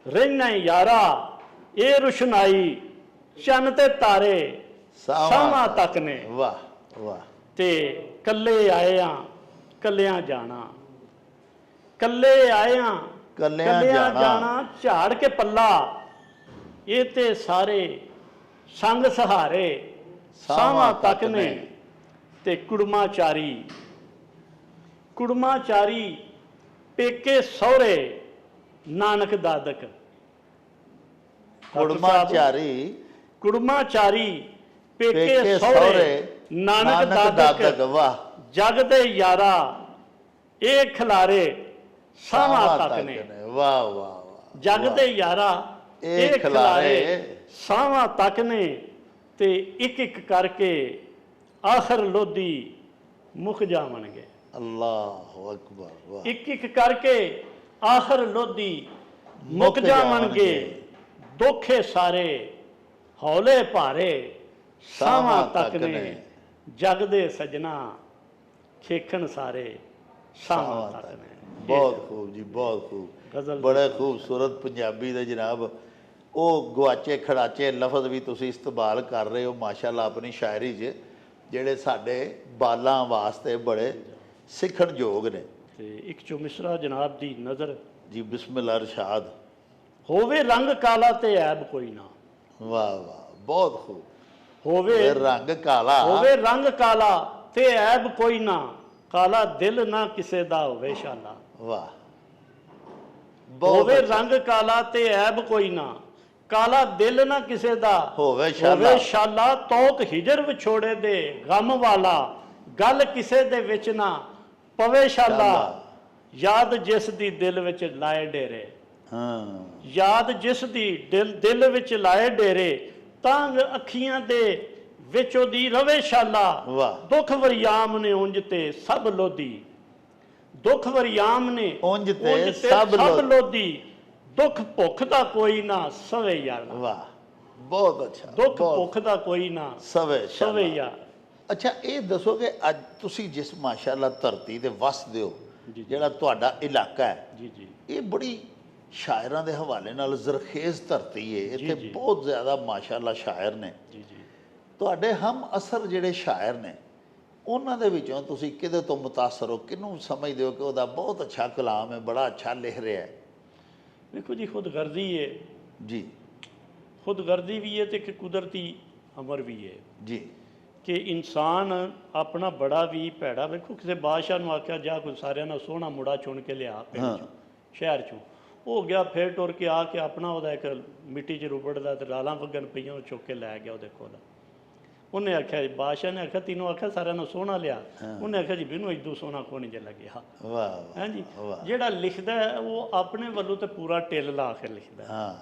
ਰਹਿਣਾ ਯਾਰਾ। ਇਹ ਰੁਸ਼ਨਾਈ ਚੰਨ ਤੇ ਤਾਰੇ, ਸਾਵਾਂ ਤੱਕ ਨੇ। ਵਾਹ ਵਾਹ। ਤੇ ਕੱਲੇ ਆਏ ਆ ਕੱਲਿਆਂ ਜਾਣਾ। ਕੱਲੇ ਆਏ ਆ ਕੱਲਿਆਂ ਜਾਣਾ। ਝਾੜ ਕੇ ਪੱਲਾ ਇਹ ਤੇ ਸਾਰੇ ਸੰਗ ਸਹਾਰੇ, ਸਾਵਾਂ ਤੱਕ ਨੇ। ਤੇ ਕੁੜਮਾਚਾਰੀ ਪੇਕੇ ਸਹੁਰੇ ਨਾਨਕ ਦਾਦਕ। ਕੁੜਮਾਚਾਰੀ ਪੇਕੇ ਸਹੁਰੇ ਨਾਨਕ ਦਾਦਕ। ਵਾਹ। ਜਗ ਦੇ ਯਾਰਾ ਇਹ ਖਿਲਾਰੇ, ਸਾਵਾਂ ਤੱਕ ਨੇ। ਵਾਹ ਵਾਹ ਵਾਹ। ਜਗ ਦੇ ਯਾਰਾ ਇਹ ਖਿਲਾਰੇ ਸਾਵਾਂ ਤੱਕ ਨੇ ਤੇ ਇੱਕ ਇੱਕ ਕਰਕੇ ਆਖਰ ਲੋਧੀ ਮੁੱਕ ਜਾਵਣਗੇ। ਅੱਲਾਹੁ ਅਕਬਰ, ਵਾਹ। ਇੱਕ ਇੱਕ ਕਰਕੇ ਆਖਰ ਲੋਧੀ ਮੁੱਕ ਜਾਵਣਗੇ, ਦੁੱਖੇ ਸਾਰੇ ਹੌਲੇ ਭਾਰੇ ਸਾਵਾਂ ਤੱਕ ਨੇ, ਜਗ ਦੇ ਸਜਣਾ ਖੇਖਣ ਸਾਰੇ ਸਾਵਾਂ ਤੱਕ ਨੇ। ਬਹੁਤ ਖੂਬ ਜੀ, ਬਹੁਤ ਖੂਬ, ਗਜ਼ਲ ਬੜੇ ਖੂਬਸੂਰਤ ਪੰਜਾਬੀ ਦੇ ਜਨਾਬ ਉਹ ਗਵਾਚੇ ਖੜਾਚੇ ਲਫ਼ਜ਼ ਵੀ ਤੁਸੀਂ ਇਸਤੇਮਾਲ ਕਰ ਰਹੇ ਹੋ ਮਾਸ਼ਾਅੱਲਾ ਆਪਣੀ ਸ਼ਾਇਰੀ 'ਚ, ਜਿਹੜੇ ਸਾਡੇ ਬਾਲਾਂ ਵਾਸਤੇ ਬੜੇ ਸਿੱਖਣਯੋਗ ਨੇ। ਤੇ ਇੱਕ ਚੋ ਮਿਸਰਾ ਜਨਾਬ ਦੀ ਨਜ਼ਰ ਜੀ ਬਿਸਮਿਲ੍ਲਾ ਇਰਸ਼ਾਦ। ਹੋਵੇ ਰੰਗ ਕਾਲਾ ਤੇ ਐਬ ਕੋਈ ਨਾ। ਵਾਹ ਵਾਹ, ਬਹੁਤ ਖੂਬ। ਹੋਵੇ ਰੰਗ ਕਾਲਾ, ਹੋਵੇ ਰੰਗ ਕਾਲਾ ਤੇ ਐਬ ਕੋਈ ਨਾ, ਕਾਲਾ ਦਿਲ ਨਾ ਕਿਸੇ ਦਾ ਹੋਵੇ ਸ਼ਾਲਾ। ਵਾਹ, ਹੋਵੇ ਰੰਗ ਕਾਲਾ ਤੇ ਐਬ ਕੋਈ ਨਾ, ਕਾਲਾ ਦਿਲ ਨਾ ਕਿਸੇ ਦਾ ਹੋਵੇ ਸ਼ਾਲਾ। ਸ਼ਾਲਾ ਤੋਤ ਹਿਜਰ ਵਿਛੋੜੇ ਦੇ ਗਮ ਵਾਲਾ, ਗੱਲ ਕਿਸੇ ਦੇ ਵਿੱਚ ਨਾ ਪਵੇ ਸ਼ਾਲਾ। ਯਾਦ ਜਿਸ ਦੀ ਦਿਲ ਵਿੱਚ ਲਾਏ ਡੇਰੇ, ਹਾਂ, ਯਾਦ ਜਿਸ ਦੀ ਦਿਲ ਵਿੱਚ ਲਾਏ ਡੇਰੇ, ਤੰਗ ਅੱਖੀਆਂ ਦੇ ਵਿੱਚ ਉਹਦੀ ਰਵੇ ਸ਼ਾਲਾ। ਵਾਹ। ਦੁੱਖ ਵਰਿਆਮ ਨੇ ਉਂਝ ਤੇ ਸਭ ਲੋਧੀ, ਦੁੱਖ ਵਰਿਆਮ ਨੇ ਉਂਝ ਤੇ ਸਭ ਲੋਧੀ, ਦੁੱਖ ਭੁੱਖ ਦਾ ਕੋਈ ਨਾ ਸਵੇ ਯਾਰ। ਵਾਹ, ਬਹੁਤ ਅੱਛਾ। ਦੁੱਖ ਭੁੱਖ ਦਾ ਕੋਈ ਨਾ ਸਵੇ ਯਾਰ। ਅੱਛਾ, ਇਹ ਦੱਸੋ ਕਿ ਅੱਜ ਤੁਸੀਂ ਜਿਸ ਮਾਸ਼ਾਅੱਲਾ ਧਰਤੀ ਤੇ ਵਸਦੇ ਹੋ, ਜਿਹੜਾ ਤੁਹਾਡਾ ਇਲਾਕਾ ਹੈ, ਜੀ ਜੀ, ਇਹ ਬੜੀ ਸ਼ਾਇਰਾਂ ਦੇ ਹਵਾਲੇ ਨਾਲ ਜ਼ਰਖੇਜ਼ ਧਰਤੀ ਹੈ। ਇੱਥੇ ਬਹੁਤ ਜ਼ਿਆਦਾ ਮਾਸ਼ਾਅੱਲਾ ਸ਼ਾਇਰ ਨੇ। ਜੀ ਜੀ, ਤੁਹਾਡੇ ਹਮ ਅਸਰ ਜਿਹੜੇ ਸ਼ਾਇਰ ਨੇ, ਉਹਨਾਂ ਦੇ ਵਿੱਚੋਂ ਤੁਸੀਂ ਕਿਹਦੇ ਤੋਂ ਮੁਤਾਸਰ ਹੋ, ਕਿਹਨੂੰ ਸਮਝਦੇ ਹੋ ਕਿ ਉਹਦਾ ਬਹੁਤ ਅੱਛਾ ਕਲਾਮ ਹੈ, ਬੜਾ ਅੱਛਾ ਲਿਖ ਰਿਹਾ ਹੈ? ਦੇਖੋ ਜੀ, ਖੁਦਗਰਜ਼ੀ ਹੈ ਜੀ, ਖੁਦਗਰਜ਼ੀ ਵੀ ਹੈ ਤੇ ਇੱਕ ਕੁਦਰਤੀ ਅਮਰ ਵੀ ਹੈ ਜੀ, ਕਿ ਇਨਸਾਨ ਆਪਣਾ ਬੜਾ ਵੀ ਭੈੜਾ। ਵੇਖੋ ਕਿਸੇ ਬਾਦਸ਼ਾਹ ਨੂੰ ਆਖਿਆ ਜਾ ਕੋਈ ਸਾਰਿਆਂ ਨਾਲ ਸੋਹਣਾ ਮੁੰਡਾ ਚੁਣ ਕੇ ਲਿਆ ਪਿੰਡ ਚੋਂ ਸ਼ਹਿਰ ਚੋਂ, ਉਹ ਗਿਆ ਫੇਰ ਟੁਰ ਕੇ ਆ ਕੇ ਆਪਣਾ ਉਹਦਾ ਇੱਕ ਮਿੱਟੀ 'ਚ ਰੁਬੜਦਾ ਤੇ ਲਾਲਾਂ ਵਗਣ ਪਈਆਂ, ਉਹ ਚੁੱਕ ਕੇ ਲੈ ਗਿਆ ਉਹਦੇ ਕੋਲ। ਉਹਨੇ ਆਖਿਆ, ਬਾਦਸ਼ਾਹ ਨੇ ਆਖਿਆ ਤੈਨੂੰ ਆਖਿਆ ਸਾਰਿਆਂ ਨੂੰ ਸੋਹਣਾ ਲਿਆ, ਉਹਨੇ ਆਖਿਆ ਜੀ ਮੈਨੂੰ ਇਦੋਂ ਸੋਹਣਾ ਕੋਈ ਨਹੀਂ ਜੇ ਲੱਗਿਆ। ਵਾਹ ਹਾਂਜੀ, ਜਿਹੜਾ ਲਿਖਦਾ ਹੈ ਉਹ ਆਪਣੇ ਵੱਲੋਂ ਤੇ ਪੂਰਾ ਟਿੱਲ ਲਾ ਕੇ ਲਿਖਦਾ, ਹਾਂ,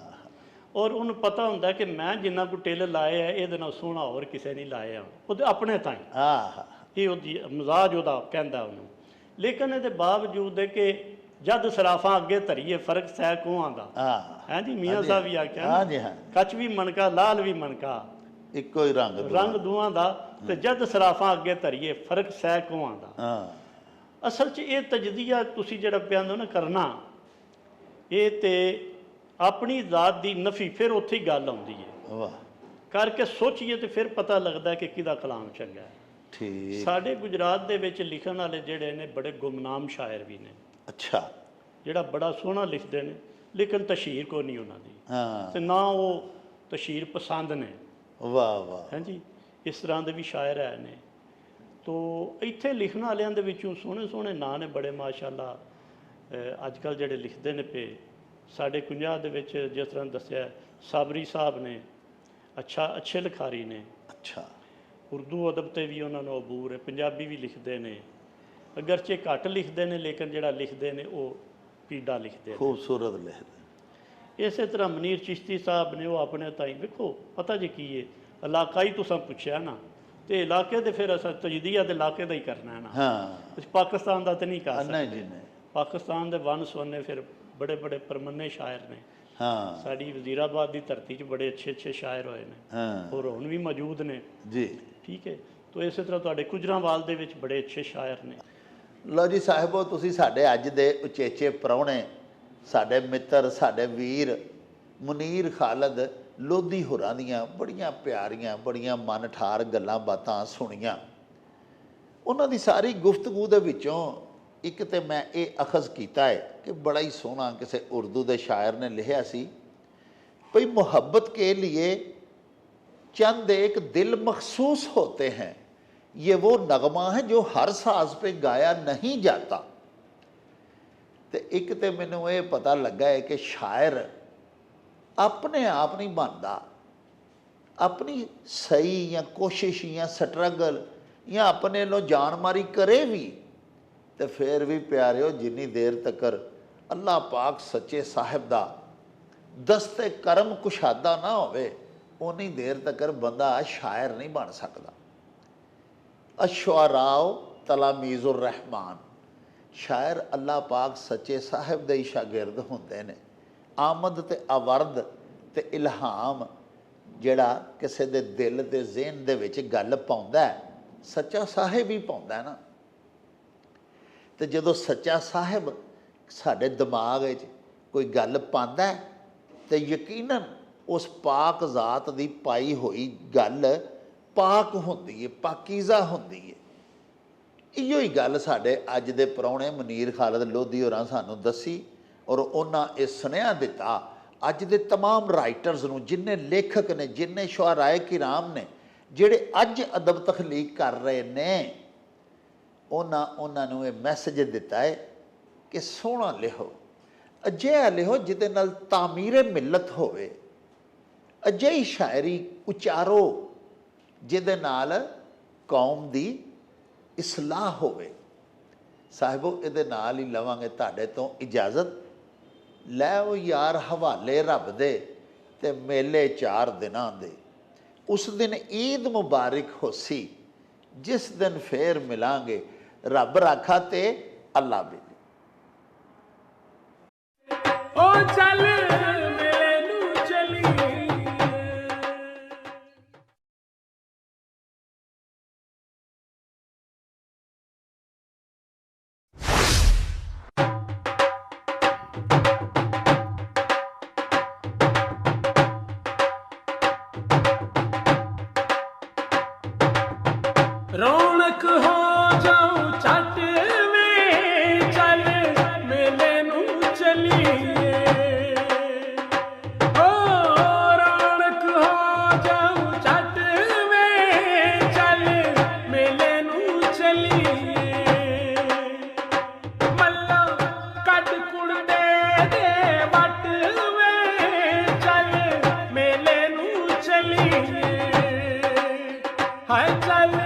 ਔਰ ਉਹਨੂੰ ਪਤਾ ਹੁੰਦਾ ਕਿ ਮੈਂ ਜਿੰਨਾ ਕੋ ਟਿੱਲ ਲਾਏ ਆ ਇਹਦੇ ਨਾਲ ਸੋਹਣਾ ਹੋਰ ਕਿਸੇ ਨਹੀਂ ਲਾਇਆ, ਉਹਦੇ ਆਪਣੇ ਤਾਂ ਹਾਂ, ਇਹ ਉਹਦੀ ਮਜ਼ਾਜ ਉਹਦਾ ਕਹਿੰਦਾ ਉਹਨੂੰ। ਲੇਕਿਨ ਇਹਦੇ ਬਾਵਜੂਦ ਹੈ ਕਿ ਜਦ ਸਰਾਫਾਂ ਅੱਗੇ ਧਰੀਏ ਫਰਕ ਸਹਿ ਕੋਹਾਂ ਦਾ। ਹਾਂ ਜੀ, ਮੀਆਂ ਸਾਹਿਬ ਵੀ ਆਖਿਆ, ਹਾਂਜੀ ਹਾਂ, ਕੱਚ ਵੀ ਮਣਕਾ ਲਾਲ ਵੀ ਮਣਕਾ, ਇੱਕੋ ਹੀ ਰੰਗ ਦੋਵਾਂ ਦਾ, ਤੇ ਜਦ ਸਰਾਫਾਂ ਅੱਗੇ ਧਰੀਏ ਫਰਕ ਸਹਿ ਕੋਹਾਂ ਦਾ। ਹਾਂ, ਅਸਲ 'ਚ ਇਹ ਤਜਜ਼ੀਆ ਤੁਸੀਂ ਜਿਹੜਾ ਪਿਆਂਦੇ ਨਾ ਕਰਨਾ, ਇਹ ਤੇ ਆਪਣੀ ਜ਼ਾਤ ਦੀ ਨਫੀ, ਫਿਰ ਉੱਥੇ ਹੀ ਗੱਲ ਆਉਂਦੀ ਹੈ। ਵਾਹ, ਕਰਕੇ ਸੋਚੀਏ ਤੇ ਫਿਰ ਪਤਾ ਲੱਗਦਾ ਕਿ ਕਿਹਦਾ ਕਲਾਮ ਚੰਗਾ ਹੈ। ਠੀਕ। ਸਾਡੇ ਗੁਜਰਾਤ ਦੇ ਵਿੱਚ ਲਿਖਣ ਵਾਲੇ ਜਿਹੜੇ ਨੇ ਬੜੇ ਗੁਮਨਾਮ ਸ਼ਾਇਰ ਵੀ ਨੇ। ਅੱਛਾ, ਜਿਹੜਾ ਬੜਾ ਸੋਹਣਾ ਲਿਖਦੇ ਨੇ, ਲੇਕਿਨ ਤਸ਼ਹੀਰ ਕੋਈ ਨਹੀਂ ਉਹਨਾਂ ਦੀ, ਹਾਂ, ਤੇ ਨਾ ਉਹ ਤਸ਼ਹੀਰ ਪਸੰਦ ਨੇ। ਵਾਹ ਵਾਹ, ਹਾਂਜੀ, ਇਸ ਤਰ੍ਹਾਂ ਦੇ ਵੀ ਸ਼ਾਇਰ ਹੈ ਨੇ। ਤੋ ਇੱਥੇ ਲਿਖਣ ਵਾਲਿਆਂ ਦੇ ਵਿੱਚੋਂ ਸੋਹਣੇ ਸੋਹਣੇ ਨਾਂ ਨੇ ਬੜੇ ਮਾਸ਼ਾਅੱਲਾ। ਅੱਜ ਕੱਲ੍ਹ ਜਿਹੜੇ ਲਿਖਦੇ ਨੇ ਪਏ ਸਾਡੇ ਪੰਜਾਬ ਦੇ ਵਿੱਚ, ਜਿਸ ਤਰ੍ਹਾਂ ਦੱਸਿਆ ਸਾਬਰੀ ਸਾਹਿਬ ਨੇ, ਅੱਛੇ ਲਿਖਾਰੀ ਨੇ। ਅੱਛਾ, ਉਰਦੂ ਅਦਬ 'ਤੇ ਵੀ ਉਹਨਾਂ ਨੂੰ ਅਬੂਰ ਹੈ, ਪੰਜਾਬੀ ਵੀ ਲਿਖਦੇ ਨੇ, ਅਗਰਚੇ ਘੱਟ ਲਿਖਦੇ ਨੇ ਲੇਕਿਨ ਜਿਹੜਾ ਲਿਖਦੇ ਨੇ ਉਹ ਪੀੜਾ ਲਿਖਦੇ ਨੇ, ਖੂਬਸੂਰਤ ਲਿਖਦੇ। ਇਸੇ ਤਰ੍ਹਾਂ ਮਨੀਰ ਚਿਸ਼ਤੀ ਸਾਹਿਬ ਨੇ, ਉਹ ਆਪਣੇ ਤਾਈਂ ਵੇਖੋ ਪਤਾ ਜੀ ਕੀ ਹੈ, ਇਲਾਕਾਈ ਤੁਸੀਂ ਪੁੱਛਿਆ ਨਾ, ਤੇ ਇਲਾਕੇ ਦੇ ਫਿਰ ਅਸਾਂ ਤਜਦੀਆ ਦੇ ਇਲਾਕੇ ਦਾ ਹੀ ਕਰਨਾ ਹੈ ਨਾ। ਹਾਂ, ਅਸੀਂ ਪਾਕਿਸਤਾਨ ਦਾ ਤਾਂ ਨਹੀਂ ਕਰ ਸਕਦੇ। ਨਹੀਂ ਜੀ ਨਹੀਂ। ਪਾਕਿਸਤਾਨ ਦੇ ਵਨ ਸਵੰਨੇ ਫਿਰ ਬੜੇ ਬੜੇ ਪਰਮੰਨੇ ਸ਼ਾਇਰ ਨੇ। ਹਾਂ, ਸਾਡੀ ਵਜ਼ੀਰਾਬਾਦ ਦੀ ਧਰਤੀ 'ਚ ਬੜੇ ਅੱਛੇ ਸ਼ਾਇਰ ਹੋਏ ਨੇ, ਹਾਂ, ਔਰ ਹੁਣ ਵੀ ਮੌਜੂਦ ਨੇ ਜੀ। ਠੀਕ ਹੈ, ਤੋ ਇਸੇ ਤਰ੍ਹਾਂ ਤੁਹਾਡੇ ਗੁਜਰਾਂਵਾਲ ਦੇ ਵਿੱਚ ਬੜੇ ਅੱਛੇ ਸ਼ਾਇਰ ਨੇ। ਲਓ ਜੀ ਸਾਹਿਬੋ, ਤੁਸੀਂ ਸਾਡੇ ਅੱਜ ਦੇ ਉਚੇਚੇ ਪ੍ਰਾਹੁਣੇ, ਸਾਡੇ ਮਿੱਤਰ, ਸਾਡੇ ਵੀਰ ਮੁਨੀਰ ਖਾਲਦ ਲੋਧੀ ਹੋਰਾਂ ਦੀਆਂ ਬੜੀਆਂ ਪਿਆਰੀਆਂ, ਬੜੀਆਂ ਮਨ ਠਾਰ ਗੱਲਾਂ ਬਾਤਾਂ ਸੁਣੀਆਂ। ਉਹਨਾਂ ਦੀ ਸਾਰੀ ਗੁਫ਼ਤਗੂ ਦੇ ਵਿੱਚੋਂ ਇੱਕ ਤੇ ਮੈਂ ਇਹ ਅਖਜ਼ ਕੀਤਾ ਹੈ ਕਿ ਬੜਾ ਹੀ ਸੋਹਣਾ ਕਿਸੇ ਉਰਦੂ ਦੇ ਸ਼ਾਇਰ ਨੇ ਲਿਖਿਆ ਸੀ, ਭਈ ਮੁਹੱਬਤ ਕੇ लिए चंद एक दिल मखसूस होते हैं, ये वो नगमा है जो हर साज पे गाया नहीं जाता। तो एक तो मैनू ये पता लगा है कि शायर अपने आप नहीं बनता, अपनी सही या कोशिश या स्ट्रगल या अपने लो जान मारी करे भी, तो फिर भी प्यारे हो जिन्नी देर तक अल्लाह पाक सच्चे साहिब दा ਦਸਤੇ ਕਰਮ ਕੁਸ਼ਾਦਾ ਨਾ ਹੋਵੇ ਉਨੀ ਦੇਰ ਤੱਕ ਬੰਦਾ ਸ਼ਾਇਰ ਨਹੀਂ ਬਣ ਸਕਦਾ। ਅਸ਼ੁਆਰਾਓ ਤਲਾਮੀਜ਼ੁਰ ਰਹਿਮਾਨ, ਸ਼ਾਇਰ ਅੱਲਾਹ ਪਾਕ ਸੱਚੇ ਸਾਹਿਬ ਦੇ ਹੀ ਸ਼ਾਗਿਰਦ ਹੁੰਦੇ ਨੇ। ਆਮਦ ਤੇ ਆਵਰਦ ਤੇ ਇਲਹਾਮ ਜਿਹੜਾ ਕਿਸੇ ਦੇ ਦਿਲ ਦੇ ਜ਼ਿਹਨ ਦੇ ਵਿੱਚ ਗੱਲ ਪਾਉਂਦਾ ਸੱਚਾ ਸਾਹਿਬ ਹੀ ਪਾਉਂਦਾ ਨਾ। ਤੇ ਜਦੋਂ ਸੱਚਾ ਸਾਹਿਬ ਸਾਡੇ ਦਿਮਾਗ ਵਿੱਚ ਕੋਈ ਗੱਲ ਪਾਉਂਦਾ ਤੇ ਯਕੀਨਨ ਉਸ ਪਾਕ ਜ਼ਾਤ ਦੀ ਪਾਈ ਹੋਈ ਗੱਲ ਪਾਕ ਹੁੰਦੀ ਹੈ, ਪਾਕੀਜ਼ਾ ਹੁੰਦੀ ਹੈ। ਇਹੋ ਹੀ ਗੱਲ ਸਾਡੇ ਅੱਜ ਦੇ ਪ੍ਰਾਹੁਣੇ ਮਨੀਰ ਖਾਲਦ ਲੋਧੀ ਹੋਰਾਂ ਸਾਨੂੰ ਦੱਸੀ ਔਰ ਉਹਨਾਂ ਇਹ ਸੁਨੇਹਾ ਦਿੱਤਾ ਅੱਜ ਦੇ ਤਮਾਮ ਰਾਈਟਰਸ ਨੂੰ, ਜਿੰਨੇ ਲੇਖਕ ਨੇ, ਜਿੰਨੇ ਸ਼ੁਆਰਾਏ ਕਿਰਾਮ ਨੇ, ਜਿਹੜੇ ਅੱਜ ਅਦਬ ਤਖਲੀਕ ਕਰ ਰਹੇ ਨੇ, ਉਹਨਾਂ ਨੂੰ ਇਹ ਮੈਸੇਜ ਦਿੱਤਾ ਹੈ ਕਿ ਸੋਹਣਾ ਲਿਖੋ, ਅਜਿਹਾ ਲਿਖੋ ਜਿਹਦੇ ਨਾਲ ਤਾਮੀਰੇ ਮਿਲਤ ਹੋਵੇ, ਅਜਿਹੀ ਸ਼ਾਇਰੀ ਉਚਾਰੋ ਜਿਹਦੇ ਨਾਲ ਕੌਮ ਦੀ ਇਸਲਾਹ ਹੋਵੇ। ਸਾਹਿਬੋ, ਇਹਦੇ ਨਾਲ ਹੀ ਲਵਾਂਗੇ ਤੁਹਾਡੇ ਤੋਂ ਇਜਾਜ਼ਤ। ਲੈ ਉਹ ਯਾਰ ਹਵਾਲੇ ਰੱਬ ਦੇ ਤੇ ਮੇਲੇ 4 ਦਿਨਾਂ ਦੇ। ਉਸ ਦਿਨ ਈਦ ਮੁਬਾਰਕ ਹੋਸੀ, ਜਿਸ ਦਿਨ ਫੇਰ ਮਿਲਾਂਗੇ ਰੱਬ ਰਾਖਾ ਤੇ ਅੱਲਾ ਵੀ। ਓ ਚੱਲ ਮੇਲੇ ਨੂੰ ਚਲੀਏ, ਰੌਣਕ ਹੋ ਜਾਊ ਛੱਟ ਵੇ, ਚੱਲ ਮੇਲੇ ਨੂੰ ਚਲੀਏ। ਓ ਰੌਣਕ ਹੋ ਜਾਊ ਛੱਟ ਵੇ, ਚੱਲ ਮੇਲੇ ਨੂੰ ਚਲੀਏ। ਮੱਲਾ ਕੱਢ ਕੁੜਦੇ ਦੇ ਵੱਟ ਵੇ, ਚੱਲ ਮੇਲੇ ਨੂੰ ਚਲੀਏ। ਹਾਏ ਚੱਲ